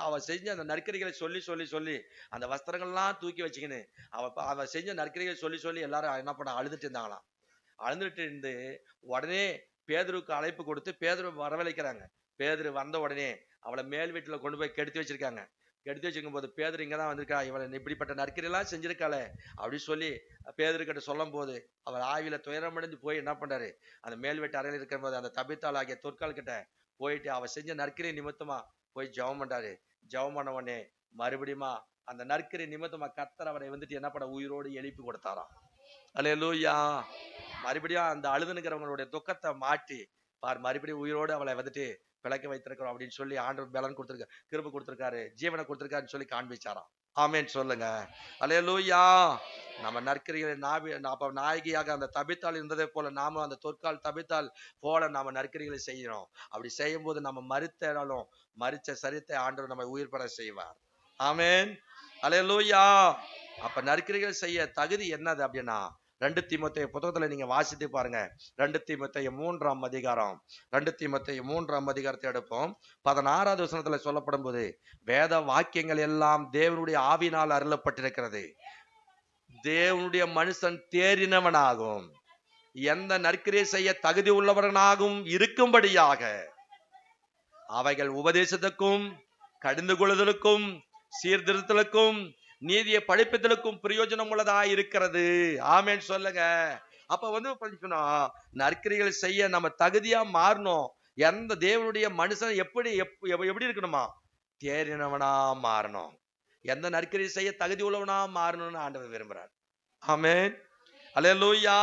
Speaker 1: அவ செஞ்ச அந்த நற்கரிகளை சொல்லி அந்த வஸ்திரங்கள்லாம் தூக்கி வச்சுக்கின்னு அவ செஞ்ச நற்கரிகளை சொல்லி எல்லாரும் என்ன பண்ண அழுதுட்டு இருந்தாங்களாம். அழுதுட்டு இருந்து உடனே பேதுருக்கு அழைப்பு கொடுத்து பேதுரு வரவழைக்கிறாங்க. பேதுரு வந்த உடனே அவளை மேல் வீட்டுல கொண்டு போய் கெடுத்து வச்சிருக்காங்க. கெடுத்து வச்சிருக்கும் போது பேதுரு இங்கதான் வந்திருக்கா, இவளை இப்படிப்பட்ட நற்கரியெல்லாம் செஞ்சிருக்காளே அப்படின்னு சொல்லி பேதுருக்கிட்ட சொல்லும் போது அவர் ஆவியில துயரமடைந்து போய் என்ன பண்றாரு, அந்த மேல் வீட்டு அறையில் இருக்கிற போது அந்த தபித்தாள் ஆகிய தொற்கால் கிட்ட போயிட்டு அவ செஞ்ச நற்கரை நிமித்தமா போய் ஜெபம் பண்றாரு. ஜெபம் பண்ண உடனே மறுபடியுமா அந்த நற்கரை நிமித்தமா கர்த்தர் அவரை வந்துட்டு என்ன பண்ண உயிரோடு எழுப்பி கொடுத்தாராம். அல்லேலூயா. மறுபடியும் அந்த அழுதுனுக்கிறவங்களுடைய துக்கத்தை மாற்றி மறுபடியும் உயிரோடு அவளை வந்துட்டு பிழைக்க வைத்திருக்கிறோம் அப்படின்னு சொல்லி ஆண்டவர் பலன் கொடுத்திருக்க, கிருபை கொடுத்திருக்காரு, ஜீவனை கொடுத்திருக்காருன்னு சொல்லி காண்பிச்சாராம். ஆமேன் சொல்லுங்க. அல்லேலூயா. நம்ம நற்கரிகளை நாயகியாக அந்த தபித்தாள் இருந்ததை போல நாம அந்த தொற்கால் தபித்தாள் போல நாம நற்கரிகளை செய்யணும். அப்படி செய்யும் போது நம்ம மரித்தாலும் மரிச்ச சரித்தை ஆண்டவர் நம்ம உயிர் பெற செய்வார். ஆமேன். அல்லேலூயா. அப்ப நற்கரிகள் செய்ய தகுதி என்னது அப்படின்னா 2 தீமோத்தேயு புத்தகத்துல நீங்க வாசித்து பாருங்க. 2 தீமோத்தேயு 3ஆம் அதிகாரம், 2 தீமோத்தேயு 3ஆம் அதிகாரத்தை எடுப்போம். 16வது வசனத்துல சொல்லப்படும் போது வேத வாக்கியங்கள் எல்லாம் தேவனுடைய ஆவியினால் அருளப்பட்டிருக்கிறது. தேவனுடைய மனுஷன் தேறினவனாகும், எந்த நற்கிரியை செய்ய தகுதி உள்ளவனாகவும் இருக்கும்படியாக அவைகள் உபதேசத்துக்கும் கடிந்து கொள்ளுதலுக்கும் சீர்திருத்தலுக்கும் நீதியை படிப்பதற்கும் பிரயோஜனம் உள்ளதா இருக்கிறது. ஆமேன் சொல்லுங்க. அப்ப சொன்னா நற்கிரிகள் செய்ய நம்ம தகுதியா மாறணும். எந்த தேவனுடைய மனுஷன் எப்படி இருக்கணுமா? தேறினவனா மாறணும். எந்த நற்கிரியை செய்ய தகுதி உள்ளவனா மாறணும்னு ஆண்டவர் விரும்புறார். ஆமேன். அல்லேலூயா.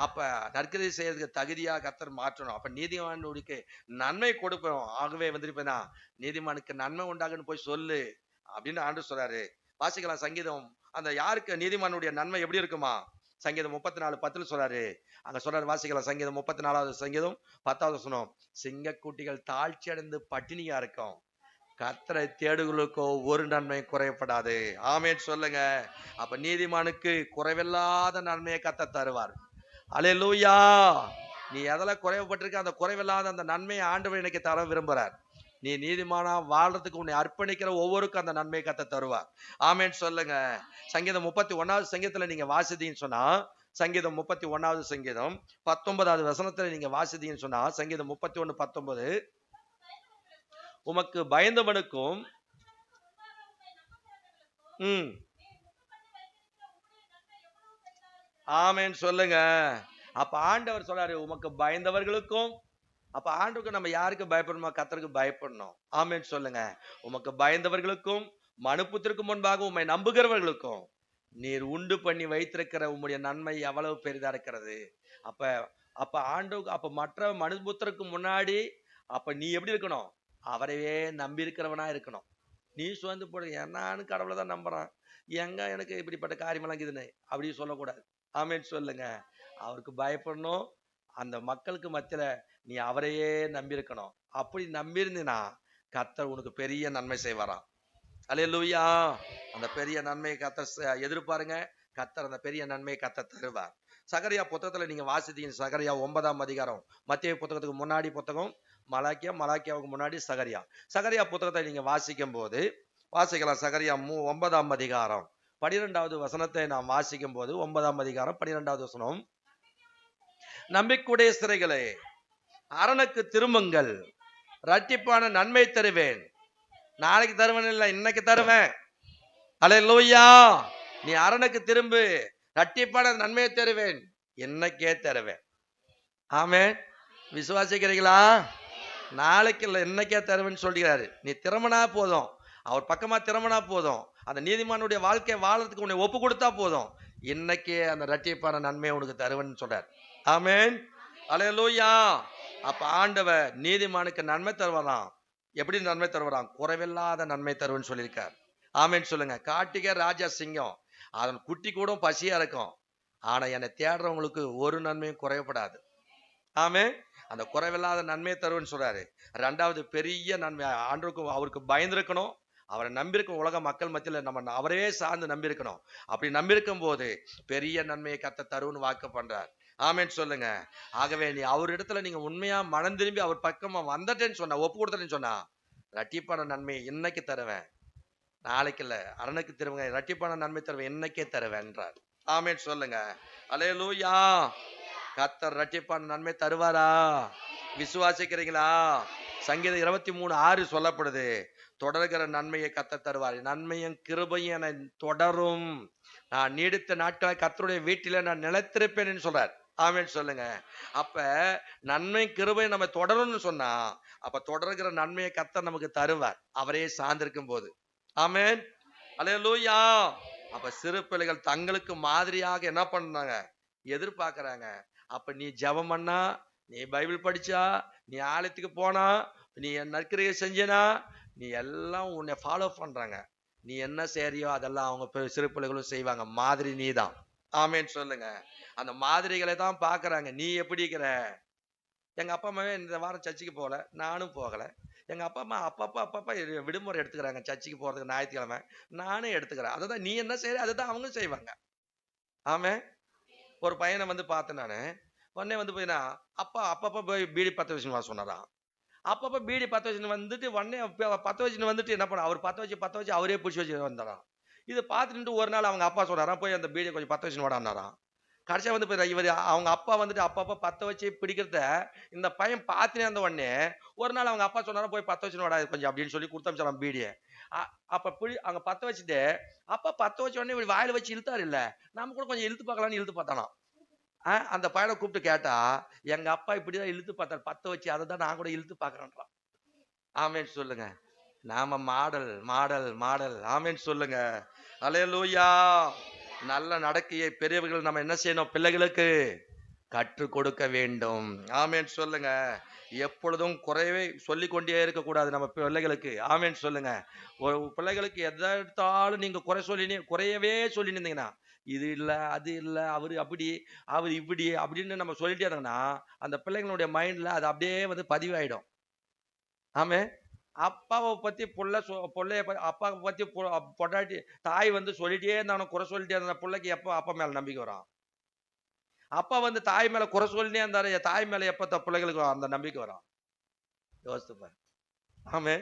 Speaker 1: அப்ப நற்கிரியை செய்யறதுக்கு தகுதியா கர்த்தர் மாற்றணும். அப்ப நீதிமானுக்கு நன்மை கொடுப்போம். ஆகவே வந்திருப்பேனா நீதிமானுக்கு நன்மை உண்டாகுன்னு போய் சொல்லு அப்படின்னு ஆண்டவர் சொல்றாரு. வாசிக்கலாம் சங்கீதம். அந்த யாருக்கு நீதிமானுடைய நன்மை எப்படி இருக்குமா? சங்கீதம் 34:10 சொல்றாரு. அங்க சொல்றாரு, வாசிக்கலாம் சங்கீதம் 34வது சங்கீதம் 10வது வசனம். சிங்கக்குட்டிகள் தாழ்ச்சி அடைந்து பட்டினியா இருக்கும், கர்த்தரை தேடுகளுக்கோ ஒரு நன்மை குறைப்படாது. ஆமேன் சொல்லுங்க. அப்ப நீதிமானுக்கு குறைவில்லாத நன்மையை கர்த்தர் தருவார். அல்லேலூயா. நீ எதெல்லாம் குறைவுபட்டிருக்க அந்த குறைவில்லாத அந்த நன்மையை ஆண்டவர் இன்னைக்கு தர விரும்புறார். நீ நீதிமானா வாழ்றதுக்கு உன்னை அர்ப்பணிக்கிற ஒவ்வொருக்கும் அந்த நன்மையை கர்த்தர் தருவார். ஆமேன் சொல்லுங்க. சங்கீதம் 31வது சங்கீதத்துல நீங்க வாசித்தீங்கன்னு சொன்னா, சங்கீதம் 31வது சங்கீதம் 19வது வசனத்துல நீங்க வாசித்தீங்கன்னு சொன்னா, சங்கீதம் 31:19 உமக்கு பயந்தவனுக்கும் ஆமேன் சொல்லுங்க. அப்ப ஆண்டவர் சொல்றாரு உமக்கு பயந்தவர்களுக்கும். அப்ப ஆண்டவருக்கு நம்ம யாருக்கு பயப்படணுமா? கர்த்தருக்கு பயப்படணும். ஆமேன் சொல்லுங்க. உமக்கு பயந்தவர்களுக்கும் மனுப்புத்திற்கு முன்பாக உம்மை நம்புகிறவர்களுக்கும் நீர் உண்டு பண்ணி வைத்திருக்கிற உம்முடைய நன்மை எவ்வளவு பெரிதா இருக்கிறது. அப்ப அப்ப ஆண்டவருக்கு அப்ப மற்ற மனுபுத்திற்கு முன்னாடி அப்ப நீ எப்படி இருக்கணும்? அவரையே நம்பி இருக்கிறவனா இருக்கணும். நீ சுதந்து போடு, என்னான்னு கடவுளை தான் நம்புறான், எங்க எனக்கு இப்படிப்பட்ட காரியமெல்லாம் இருக்குதுன்னு அப்படி சொல்லக்கூடாது. ஆமேன் சொல்லுங்க. அவருக்கு பயப்படணும். அந்த மக்களுக்கு மத்தியில நீ அவரையே நம்பி இருக்கணும். அப்படி நம்பி இருந்தீனா கர்த்தர் உனக்கு பெரிய நன்மை செய்வாராம். அல்லேலூயா. அந்த பெரிய நன்மையை கர்த்தர் எதிர்பாருங்க. கர்த்தர் அந்த பெரிய நன்மையை கர்த்தர் தருவார். சகரியா புத்தகத்துல நீங்க வாசித்தீங்க. சகரியா 9ஆம் அதிகாரம். மத்தேயு புத்தகத்துக்கு முன்னாடி புத்தகம் மலாக்கியா, மலாக்கியாவுக்கு முன்னாடி சகரியா. சகரியா புத்தகத்தை நீங்க வாசிக்கும் போது வாசிக்கலாம். சகரியா 9ஆம் அதிகாரம் 12வது வசனத்தை நாம் வாசிக்கும் போது 9ஆம் அதிகாரம் 12வது வசனம். நம்பிக்கையுடைய சிறைகளே அரணுக்கு திரும்புங்கள், இரட்டிப்பான நன்மை தருவேன். நாளைக்கு தருவேன் இல்ல, இன்னைக்கு தருவேன். அல்லேலூயா. நீ அரணுக்கு திரும்பு, இரட்டிப்பான நன்மையை தருவேன், இன்னைக்கே தருவேன். ஆமென். விசுவாசிக்கிறீங்களா? நாளைக்கு இல்ல, இன்னைக்கே தருவேன்னு சொல்கிறாரு. நீ திறமனா போதும், அவர் பக்கமா திறமனா போதும், அந்த நீதிமானுடைய வாழ்க்கையை வாழறதுக்கு உன்னை ஒப்பு கொடுத்தா போதும், இன்னைக்கே அந்த இரட்டிப்பான நன்மையை உனக்கு தருவேன்னு சொல்றார். ஆமென். அல்லேலூயா. அப்ப ஆண்டவர் நீதிமானுக்கு நன்மை தருவாராம். எப்படி நன்மை தருவாராம்? குறைவில்லாத நன்மை தருவேன்னு சொல்லியிருக்கார். ஆமென் சொல்லுங்க. கார்த்திகை ராஜா சிங்கம் அதன் குட்டி கூட பசியா இருக்கும். ஆனா என்னை தேடுறவங்களுக்கு ஒரு நன்மையும் குறையப்படாது. ஆமே, அந்த குறைவில்லாத நன்மையை தருவேன்னு சொல்றாரு. ரெண்டாவது பெரிய நன்மை, ஆண்டவருக்கு அவருக்கு பயந்திருக்கணும். அவரை நம்பியிருக்க உலக மக்கள் மத்தியில் நம்ம அவரே சார்ந்து நம்பியிருக்கணும். அப்படி நம்பியிருக்கும் போது பெரிய நன்மையை கத்த தருவன்னு வாக்கு பண்றார். ஆமேன்னு சொல்லுங்க. ஆகவே நீ அவர் இடத்துல நீங்க உண்மையா மனம் திரும்பி அவர் பக்கமா வந்துட்டேன்னு சொன்னா, ஒப்பு கொடுத்தேன்னு சொன்னா, ரட்டிப்பான நன்மையை இன்னைக்கு தருவேன், நாளைக்கு இல்ல, அரணுக்கு திரும்ப ரட்டிப்பான நன்மை தருவேன், இன்னைக்கே தருவேன்றார். ஆமேன்னு சொல்லுங்க. அல்லேலூயா. கர்த்தர் ரட்டிப்பான நன்மை தருவாரா? விசுவாசிக்கிறீங்களா? சங்கீதம் 23:6 சொல்லப்படுது, தொடர்கிற நன்மையை கர்த்தர் தருவார், நன்மையும் கிருபையும் என தொடரும், நான் நீடித்த நாட்களை கர்த்தருடைய வீட்டில நான் நிலைத்திருப்பேன்னு சொல்றார். ஆமென் சொல்லுங்க. அப்ப நன்மை கிருபை நம்ம தொடரும்னு சொன்னா, அப்ப தொடர்கிற நன்மையை கர்த்தர் நமக்கு தருவார், அவரே சார்ந்திருக்கும் போது. ஆமென், அல்லேலூயா. அப்ப சிறு பிள்ளைகள் தங்களுக்கு மாதிரியாக என்ன பண்ணாங்க, எதிர்பார்க்கறாங்க. அப்ப நீ ஜெபம் பண்ணா, நீ பைபிள் படிச்சா, நீ ஆலயத்துக்கு போனா, நீ நற்கிரியை செஞ்சனா, நீ எல்லாம் உன்னை ஃபாலோ பண்றாங்க. நீ என்ன செய்யறியோ அதெல்லாம் அவங்க சிறு பிள்ளைகளும் செய்வாங்க. மாதிரி நீதான். ஆமேன்னு சொல்லுங்க. அந்த மாதிரிகளை தான் பாக்குறாங்க. நீ எப்படி இருக்கிற? எங்க அப்பா அம்மாவே இந்த வாரம் சர்ச்சுக்கு போகல, நானும் போகல. எங்க அப்பா அம்மா அப்பப்ப விடுமுறை எடுத்துக்கிறாங்க சர்ச்சுக்கு போறதுக்கு, ஞாயிற்றுக்கிழமை. நானும் எடுத்துக்கிறேன். அதுதான் நீ என்ன செய்யற அதுதான் அவங்க செய்வாங்க. ஆமே. ஒரு பையனை வந்து பார்த்தேன் நானு. உடனே வந்து போயினா, அப்பா அப்பப்ப போய் பீடி பத்த வச்சுன்னு வர சொன்னாராம். அப்பப்ப பீடி பத்த வச்சுன்னு வந்துட்டு உடனே பத்த வச்சுன்னு வந்துட்டு என்ன பண்ண, அவர் பத்த வச்சு அவரே பிடிச்சி வச்சு வந்தாராம். இதை பார்த்துட்டு ஒரு நாள் அவங்க அப்பா சொன்னாராம், போய் அந்த பீடியை கொஞ்சம் பத்த வச்சுன்னு வாடான்னாராம். கடைசியா வந்து போய் இவர் அவங்க அப்பா வந்துட்டு அப்பப்ப பத்த வச்சு பிடிக்கிறத இந்த பையன் பார்த்துனே இருந்த உடனே ஒரு நாள் அவங்க அப்பா சொன்னாரா, போய் பத்த வச்சுன்னு வாடா கொஞ்சம் அப்படின்னு சொல்லி கொடுத்தமிச்சாராம் பீடியை. அப்ப அங்க பத்த வச்சுட்டு, அப்பா பத்த வச்ச உடனே இவர் வாயில வச்சு இழுத்தாரு இல்ல, நம்ம கூட கொஞ்சம் இழுத்து பார்க்கலாம்னு இழுத்து பார்த்தானா. அந்த பையனை கூப்பிட்டு கேட்டா, எங்க அப்பா இப்படிதான் இழுத்து பார்த்தாரு, பத்த வச்சு, அதை தான் நான் கூட இழுத்து பார்க்கறேன்றான். ஆமென் சொல்லுங்க. நாம மாடல் மாடல் மாடல். ஆமென் சொல்லுங்க. அல்லேலூயா. நல்ல நடக்கையை பெரியவர்கள் நம்ம என்ன செய்யணும், பிள்ளைகளுக்கு கற்றுக் கொடுக்க வேண்டும். ஆமென் சொல்லுங்க. எப்பொழுதும் குறைவே சொல்லிக் கொண்டே இருக்க கூடாது நம்ம பிள்ளைகளுக்கு. ஆமென் சொல்லுங்க. ஒரு பிள்ளைகளுக்கு எதை எடுத்தாலும் நீங்க குறையவே சொல்லிட்டு இருந்தீங்கன்னா, இது இல்ல அது இல்ல, அவரு அப்படி அவர் இப்படி அப்படின்னு நம்ம சொல்லிட்டே இருந்தோம்னா, அந்த பிள்ளைங்களுடைய மைண்ட்ல அது அப்படியே வந்து பதிவாயிடும். ஆமே. அப்பாவை பத்தி புள்ளைய அப்பாவை பத்தி பொண்டாட்டி தாய் வந்து சொல்லிட்டே இருந்தாலும், குறை சொல்லிட்டே இருந்தா பிள்ளைக்கு எப்போ அப்பா மேல நம்பிக்கை வரும்? அப்பா வந்து தாய் மேல குறை சொல்லிட்டே இருந்தாரு, தாய் மேல எப்ப பிள்ளைகளுக்கு அந்த நம்பிக்கை வரும்? யோசித்து பாரு. ஆமே.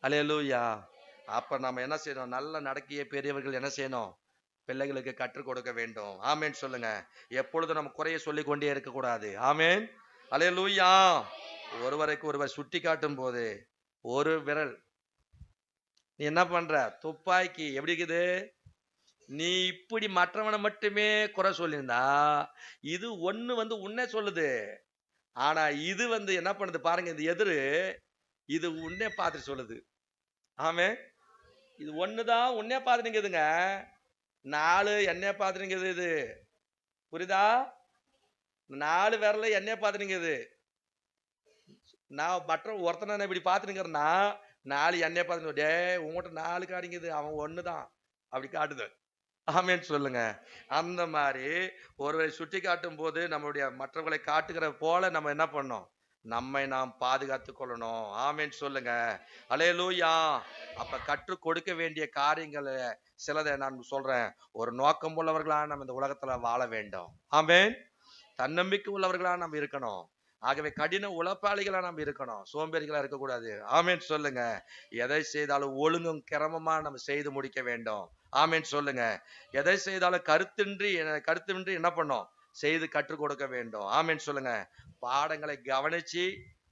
Speaker 1: அல்லேலூயா. அப்ப நம்ம என்ன செய்யணும், நல்ல நடக்கையை பெரியவர்கள் என்ன செய்யணும், பிள்ளைகளுக்கு கற்றுக் கொடுக்க வேண்டும். ஆமேன் சொல்லுங்க. எப்பொழுதும் நம்ம குறைய சொல்லிக் கொண்டே இருக்க கூடாது. ஆமேன். அல்லேலூயா. ஒருவருக்கு ஒருவர் சுட்டி காட்டும் போது ஒரு விரல், நீ என்ன பண்ற, துப்பாக்கி எப்படி இருக்குது, நீ இப்படி மற்றவனை மட்டுமே குறை சொல்லியிருந்தா, இது ஒண்ணு வந்து உன்னை சொல்லுது. ஆனா இது வந்து என்ன பண்ணுது பாருங்க, இது எதிரு, இது உன்னை பார்த்து சொல்லுது. ஆமே. இது ஒண்ணுதான் உன்னை பார்த்துங்கிறதுங்க, 4 என்னைய பார்த்துங்கிறது. இது புரியுதா? 4 விரல என்னைய பார்த்துங்கிறது. நான் மற்ற ஒருத்தனை இப்படி பார்த்துங்கிறேன்னா 4 என்னைய பார்த்து, டே உங்ககிட்ட 4 காடிங்குது, அவன் ஒண்ணுதான் அப்படி காட்டுது. ஆமேன்னு சொல்லுங்க. அந்த மாதிரி ஒருவரை சுட்டி காட்டும் போது நம்மளுடைய மற்றவர்களை காட்டுகிற போல நம்ம என்ன பண்ணோம், நம்மை நாம் பாதுகாத்துக் கொள்ளணும். ஆமேன்னு சொல்லுங்க. அல்லேலூயா. அப்ப கற்றுக் கொடுக்க வேண்டிய காரியங்களை சிலதை நான் சொல்றேன். ஒரு நோக்கம் உள்ளவர்களா நம்ம இந்த உலகத்துல வாழ வேண்டும். ஆமேன். தன்னம்பிக்கை உள்ளவர்களா நம்ம இருக்கணும். ஆகவே கடின உழைப்பாளிகளா நம்ம இருக்கணும், சோம்பேறிகளா இருக்கக்கூடாது. ஆமேன் சொல்லுங்க. எதை செய்தாலும் ஒழுங்கும் கிரமமா நம்ம செய்து முடிக்க வேண்டும். ஆமேன் சொல்லுங்க. எதை செய்தாலும் கருத்தின்றி என்ன பண்ணோம், செய்து கற்றுக் கொடுக்க வேண்டும். ஆமேன் சொல்லுங்க. பாடங்களை கவனிச்சு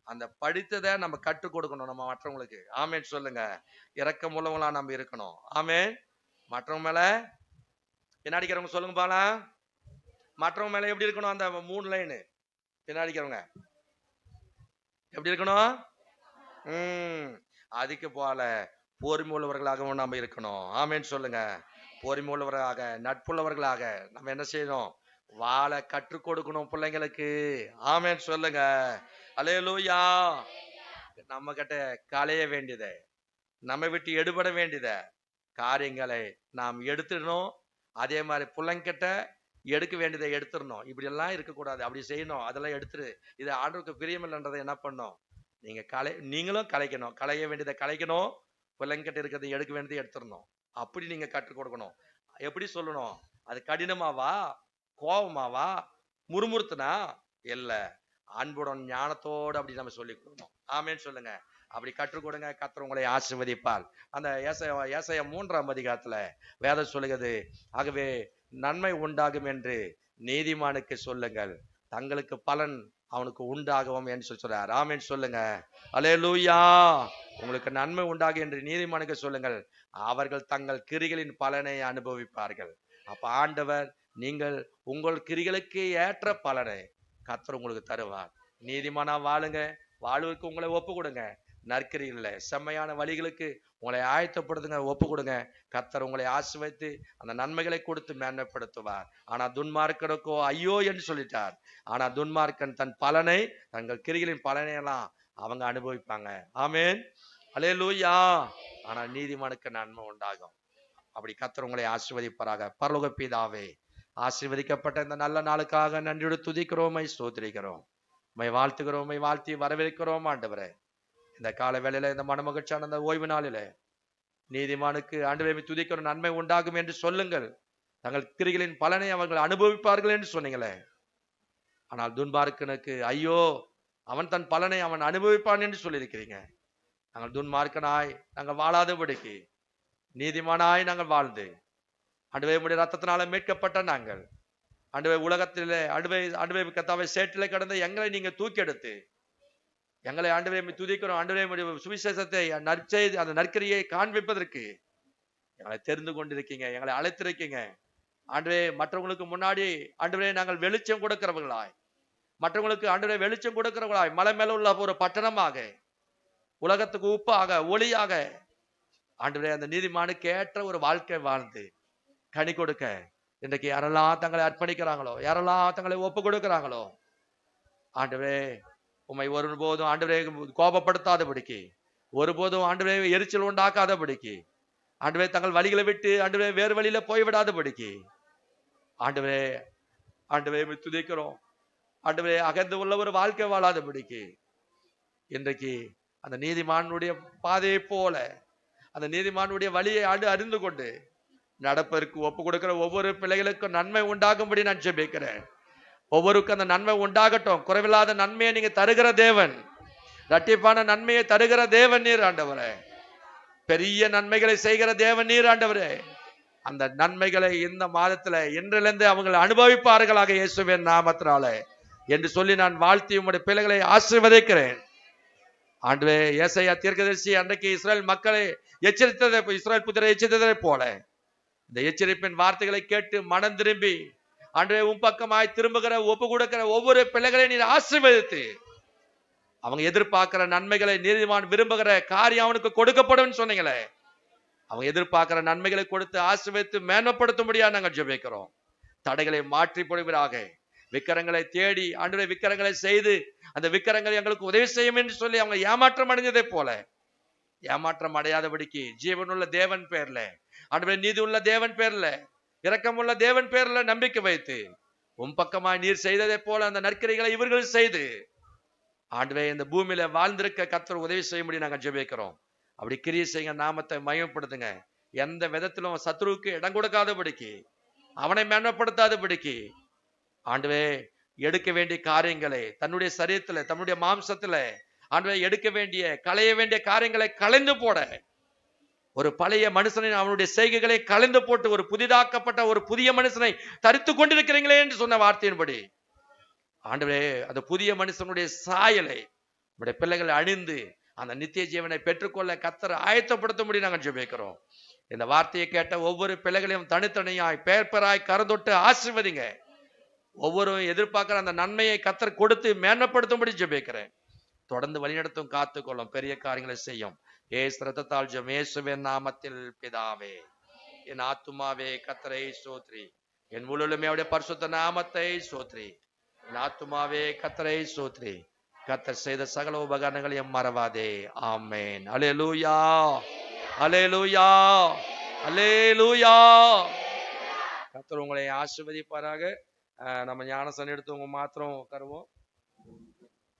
Speaker 1: அந்த படித்ததை நம்ம கற்றுக் கொடுக்கணும் நம்ம மற்றவங்களுக்கு. ஆமேன் சொல்லுங்க. இரக்கம் உள்ளவங்களா நம்ம இருக்கணும். ஆமேன். மற்றவங்க மேல பின்னாடிக்கிறவங்க சொல்லுங்க பாலா, மற்றவங்க மேல எப்படி இருக்கணும், அந்த 3 லைன் பின்னாடிக்கிறவங்க எப்படி இருக்கணும், அதுக்கு போல பொறுமை உள்ளவர்களாகவும் நம்ம இருக்கணும். ஆமேன்னு சொல்லுங்க. பொறுமை உள்ளவர்களாக, நட்புள்ளவர்களாக நம்ம என்ன செய்யணும், வாழ கற்றுக் கொடுக்கணும் பிள்ளைங்களுக்கு. ஆமேன்னு சொல்லுங்க. அல்லேலூயா. நம்ம கிட்ட களைய வேண்டியத, நம்ம விட்டு எடுபட வேண்டியத காரியங்களை நாம் எடுத்துடணும். அதே மாதிரி பிள்ளைங்கிட்ட எடுக்க வேண்டியதை எடுத்துடணும். இப்படி எல்லாம் இருக்கக்கூடாது, அப்படி செய்யணும், அதெல்லாம் எடுத்துரு, இது ஆண்டவருக்கு பிரியமில்லைன்றதை என்ன பண்ணும், நீங்களும் கலைக்கணும், களைய வேண்டியதை கலைக்கணும், பிள்ளைங்கிட்ட இருக்கிறத எடுக்க வேண்டியதை எடுத்துடணும். அப்படி நீங்க கற்றுக் கொடுக்கணும். எப்படி சொல்லணும்? அது கடினமாவா, கோபமாவா, முறுமுறுத்துனா இல்ல, அன்புடன் ஞானத்தோடு அப்படி நம்ம சொல்லி கொடுக்கணும். ஆமேன்னு சொல்லுங்க. அப்படி கற்றுக் கொடுங்க, கர்த்தர் உங்களை ஆசீர்வதிப்பார். அந்த ஏசாயா 3ஆம் அதிகாரத்துல வேதம் சொல்லுகிறது, ஆகவே நன்மை உண்டாகும் என்று நீதிமானுக்கு சொல்லுங்கள், தங்களுக்கு பலன் அவனுக்கு உண்டாகவும் என்று சொல்றார். ஆமென் சொல்லுங்க. அல்லேலூயா. உங்களுக்கு நன்மை உண்டாகும் என்று நீதிமானுக்கு சொல்லுங்கள், அவர்கள் தங்கள் கிரிகளின் பலனை அனுபவிப்பார்கள். அப்ப ஆண்டவர், நீங்கள் உங்கள் கிரிகளுக்கு ஏற்ற பலனை கர்த்தர் உங்களுக்கு தருவார். நீதிமானா வாழுங்க, வாழ்வுக்கு உங்களை ஒப்பு கொடுங்க, நற்கிரியில செம்மையான வழிகளுக்கு உங்களை ஆயத்தப்படுத்துங்க, ஒப்பு கொடுங்க. கர்த்தர் உங்களை ஆசீர்வதித்து அந்த நன்மைகளை கொடுத்து மேன்மைப்படுத்துவார். ஆனா துன்மார்க்கனுக்கோ ஐயோ என்று சொல்லிட்டார். ஆனா துன்மார்க்கன் தன் பலனை, தங்கள் கிரிகளின் பலனை எல்லாம் அவங்க அனுபவிப்பாங்க. ஆமென், அல்லேலூயா. ஆனா நீதிமானுக்கு நன்மை உண்டாகும். அப்படி கர்த்தர் உங்களை ஆசீர்வதிப்பாராக. பரலோக பிதாவே, ஆசீர்வதிக்கப்பட்ட இந்த நல்ல நாளுக்காக நன்றியோடு துதிக்கிறோம், ஸ்தோத்திரிக்கிறோம், உம்மை வாழ்த்துகிறோம், உம்மை வாழ்த்தி வரவேற்கிறோம். ஆண்டவரே, இந்த கால வேளையில, இந்த மனமகிழ்ச்சியான அந்த ஓய்வு நாளில நீதிமானுக்கு ஆண்டவரை துதிக்கிற நன்மை உண்டாகும் என்று சொல்லுங்கள், தங்கள் கிரிகளின் பலனை அவர்கள் அனுபவிப்பார்கள் என்று சொன்னீங்களே. ஆனால் துன்மார்க்கனுக்கு ஐயோ, அவன் தன் பலனை அவன் அனுபவிப்பான் என்று சொல்லியிருக்கிறீங்க. நாங்கள் துன்மார்க்கனாய் நாங்கள் வாழாதபடிக்கு நீதிமானாய் நாங்கள் வாழ்ந்து ஆண்டவரே உம்முடைய ரத்தத்தினால மீட்கப்பட்ட நாங்கள் ஆண்டவரே உலகத்திலே ஆண்டவரே கர்த்தாவே சேற்றிலே கடந்த எங்களை நீங்க தூக்கி எடுத்து எங்களை ஆண்டவரே துதிக்கிறோம். ஆண்டவரே சுவிசேஷத்தை நற்செய்தி அந்த நற்கரியை காண்பிப்பதற்கு எங்களை தெரிந்து கொண்டிருக்கீங்க, எங்களை அழைத்திருக்கீங்க. ஆண்டவரே மற்றவங்களுக்கு முன்னாடி ஆண்டவரே நாங்கள் வெளிச்சம் கொடுக்கிறவர்களாய், மற்றவங்களுக்கு ஆண்டவரே வெளிச்சம் கொடுக்கிறவர்களாய், மலை மேல உள்ள ஒரு பட்டணமாக, உலகத்துக்கு உப்பாக ஒளியாக ஆண்டவரே அந்த நீதிமானுக்கு ஏற்ற ஒரு வாழ்க்கை வாழ்ந்து கனி கொடுக்க இன்றைக்கு யாரெல்லாம் தங்களை அர்ப்பணிக்கிறாங்களோ, யாரெல்லாம் தங்களை ஒப்பு கொடுக்கிறாங்களோ, ஆண்டவரே உம்மை ஒருபோதும் ஆண்டவரே கோபப்படுத்தாதபடிக்கு, ஒருபோதும் ஆண்டவரே எரிச்சல் உண்டாக்காதபடிக்கு, ஆண்டவரே தங்கள் வழிகளை விட்டு ஆண்டவரே வேறு வழியில போய்விடாதபடிக்கு ஆண்டவரே ஆண்டவரே துதிக்கிறோம். ஆண்டவரே அகர்ந்து உள்ள ஒரு வாழ்க்கை வாழாதபடிக்கு இன்றைக்கு அந்த நீதிமானுடைய பாதையை போல அந்த நீதிமானுடைய வழியை அறிந்து கொண்டு நடப்பதற்கு ஒப்பு கொடுக்கிற ஒவ்வொரு பிள்ளைகளுக்கும் நன்மை உண்டாகும்படி நான் ஜெபிக்கிறேன். ஒவ்வொருக்கும் அந்த நன்மை உண்டாகட்டும். குறைவில்லாத நன்மையை நீங்க தருகிற தேவன், இரட்டிப்பான நன்மையை தருகிற தேவன் நீர் ஆண்டவரே. பெரிய நன்மைகளை செய்கிற தேவன் நீர் ஆண்டவரே. அந்த நன்மைகளை இந்த மாதத்துல இன்றிலிருந்து அவங்க அனுபவிப்பார்களாக இயேசுவின் நாமத்தினாலே என்று சொல்லி நான் வாழ்த்தி உம்முடைய பிள்ளைகளை ஆசீர்வதிக்கிறேன். ஆண்டவரே, ஏசாயா தீர்க்கதரிசி அன்றைக்கு இஸ்ரேல் மக்களை எச்சரித்ததை, இஸ்ரேல் புத்திரை எச்சரித்ததை போல இந்த எச்சரிப்பின் வார்த்தைகளை கேட்டு மனம் திரும்பி ஆண்டவரே உம் பக்கமாய் திரும்புகிற ஒப்பு கொடுக்கிற ஒவ்வொரு பிள்ளைகளை நீர் ஆசீர்வதித்து அவங்க எதிர்பார்க்கிற நன்மைகளை, நீதிமான் விரும்புகிற காரியம் அவனுக்கு கொடுக்கப்படும் சொன்னீங்களே, அவங்க எதிர்பார்க்கிற நன்மைகளை கொடுத்து ஆசீர்வதித்து மேன்மைப்படுத்தும்படியா நாங்கள் ஜெபிக்கிறோம். தடைகளை மாற்றி போடுவீராக. விக்கிரங்களை தேடி ஆண்டவரே விக்கிரங்களை செய்து அந்த விக்கிரங்களை எங்களுக்கு உதவி செய்யும் என்று சொல்லி அவங்க ஏமாற்றம் அடைஞ்சதை போல ஏமாற்றம் அடையாதபடிக்கு ஜீவனுள்ள தேவன் பேர்ல, ஆண்டவரே நீதி உள்ள தேவன் பேர்ல, இரக்கமுள்ள தேவன் பேர்ல நம்பிக்கை வைத்து உம் பக்கமாய் நீர் செய்ததை போல அந்த நற்கிரிகளை இவர்கள் செய்து ஆண்டவரே இந்த பூமியில வாழ்ந்திருக்க கர்த்தர் உதவி செய்யும்படி நாங்கள் ஜெபிக்கிறோம். அப்படி கிரியை செய்யுங்க, நாமத்தை மகிமைப்படுத்துங்க. எந்த விதத்திலும் சத்ருவுக்கு இடம் கொடுக்காதபடிக்கு, அவனை மேன்மைப்படுத்தாதபடிக்கு ஆண்டவரே எடுக்க வேண்டிய காரியங்களை தன்னுடைய சரீரத்துல, தன்னுடைய மாம்சத்துல ஆண்டவரே எடுக்க வேண்டிய களைய வேண்டிய காரியங்களை களைந்து போட, ஒரு பழைய மனுஷனை அவனுடைய செய்கைகளை களைந்து போட்டு ஒரு புதிதாக்கப்பட்ட ஒரு புதிய மனுஷனை தரித்து கொண்டிருக்கிறீங்களே என்று சொன்ன வார்த்தையின்படி ஆண்டவரே அந்த புதிய மனுஷனுடைய சாயலை நம்முடைய பிள்ளைகளை அணிந்து அந்த நித்திய ஜீவனை பெற்றுக்கொள்ள கர்த்தர் ஆயத்தப்படுத்தும்படி நாங்கள் ஜெபிக்கிறோம். இந்த வார்த்தையை கேட்ட ஒவ்வொரு பிள்ளைகளையும் தனித்தனியாய் பேர்பராய் கரந்தொட்டு ஆசீர்வதிங்க. ஒவ்வொரு எதிர்பார்க்கிற அந்த நன்மையை கர்த்தர் கொடுத்து மேன்மைப்படுத்தும்படி ஜெபிக்கிறேன். தொடர்ந்து வழிநடத்தும், காத்துக்கொள்ளும், பெரிய காரியங்களை செய்யும். ஏசு ரத்தத்தால் ஜெபம், இயேசுவின் நாமத்தில் பிதாவே. என் ஆத்துமாவே கர்த்தரை ஸ்தோத்திரி, என் முழுவதுமே அவருடைய பரிசுத்த நாமத்தை ஸ்தோத்திரி. என் ஆத்துமாவே கர்த்தரை ஸ்தோத்திரி, கர்த்தர் செய்த சகல உபகாரங்களையும் மறவாதே. ஆமென். அல்லேலூயா, அல்லேலூயா, அல்லேலூயா. கர்த்தர் உங்களை ஆசீர்வதிப்பாராக. நம்ம ஞானசன் எடுத்தவங்க மாத்திரம் உட்காருவோம்.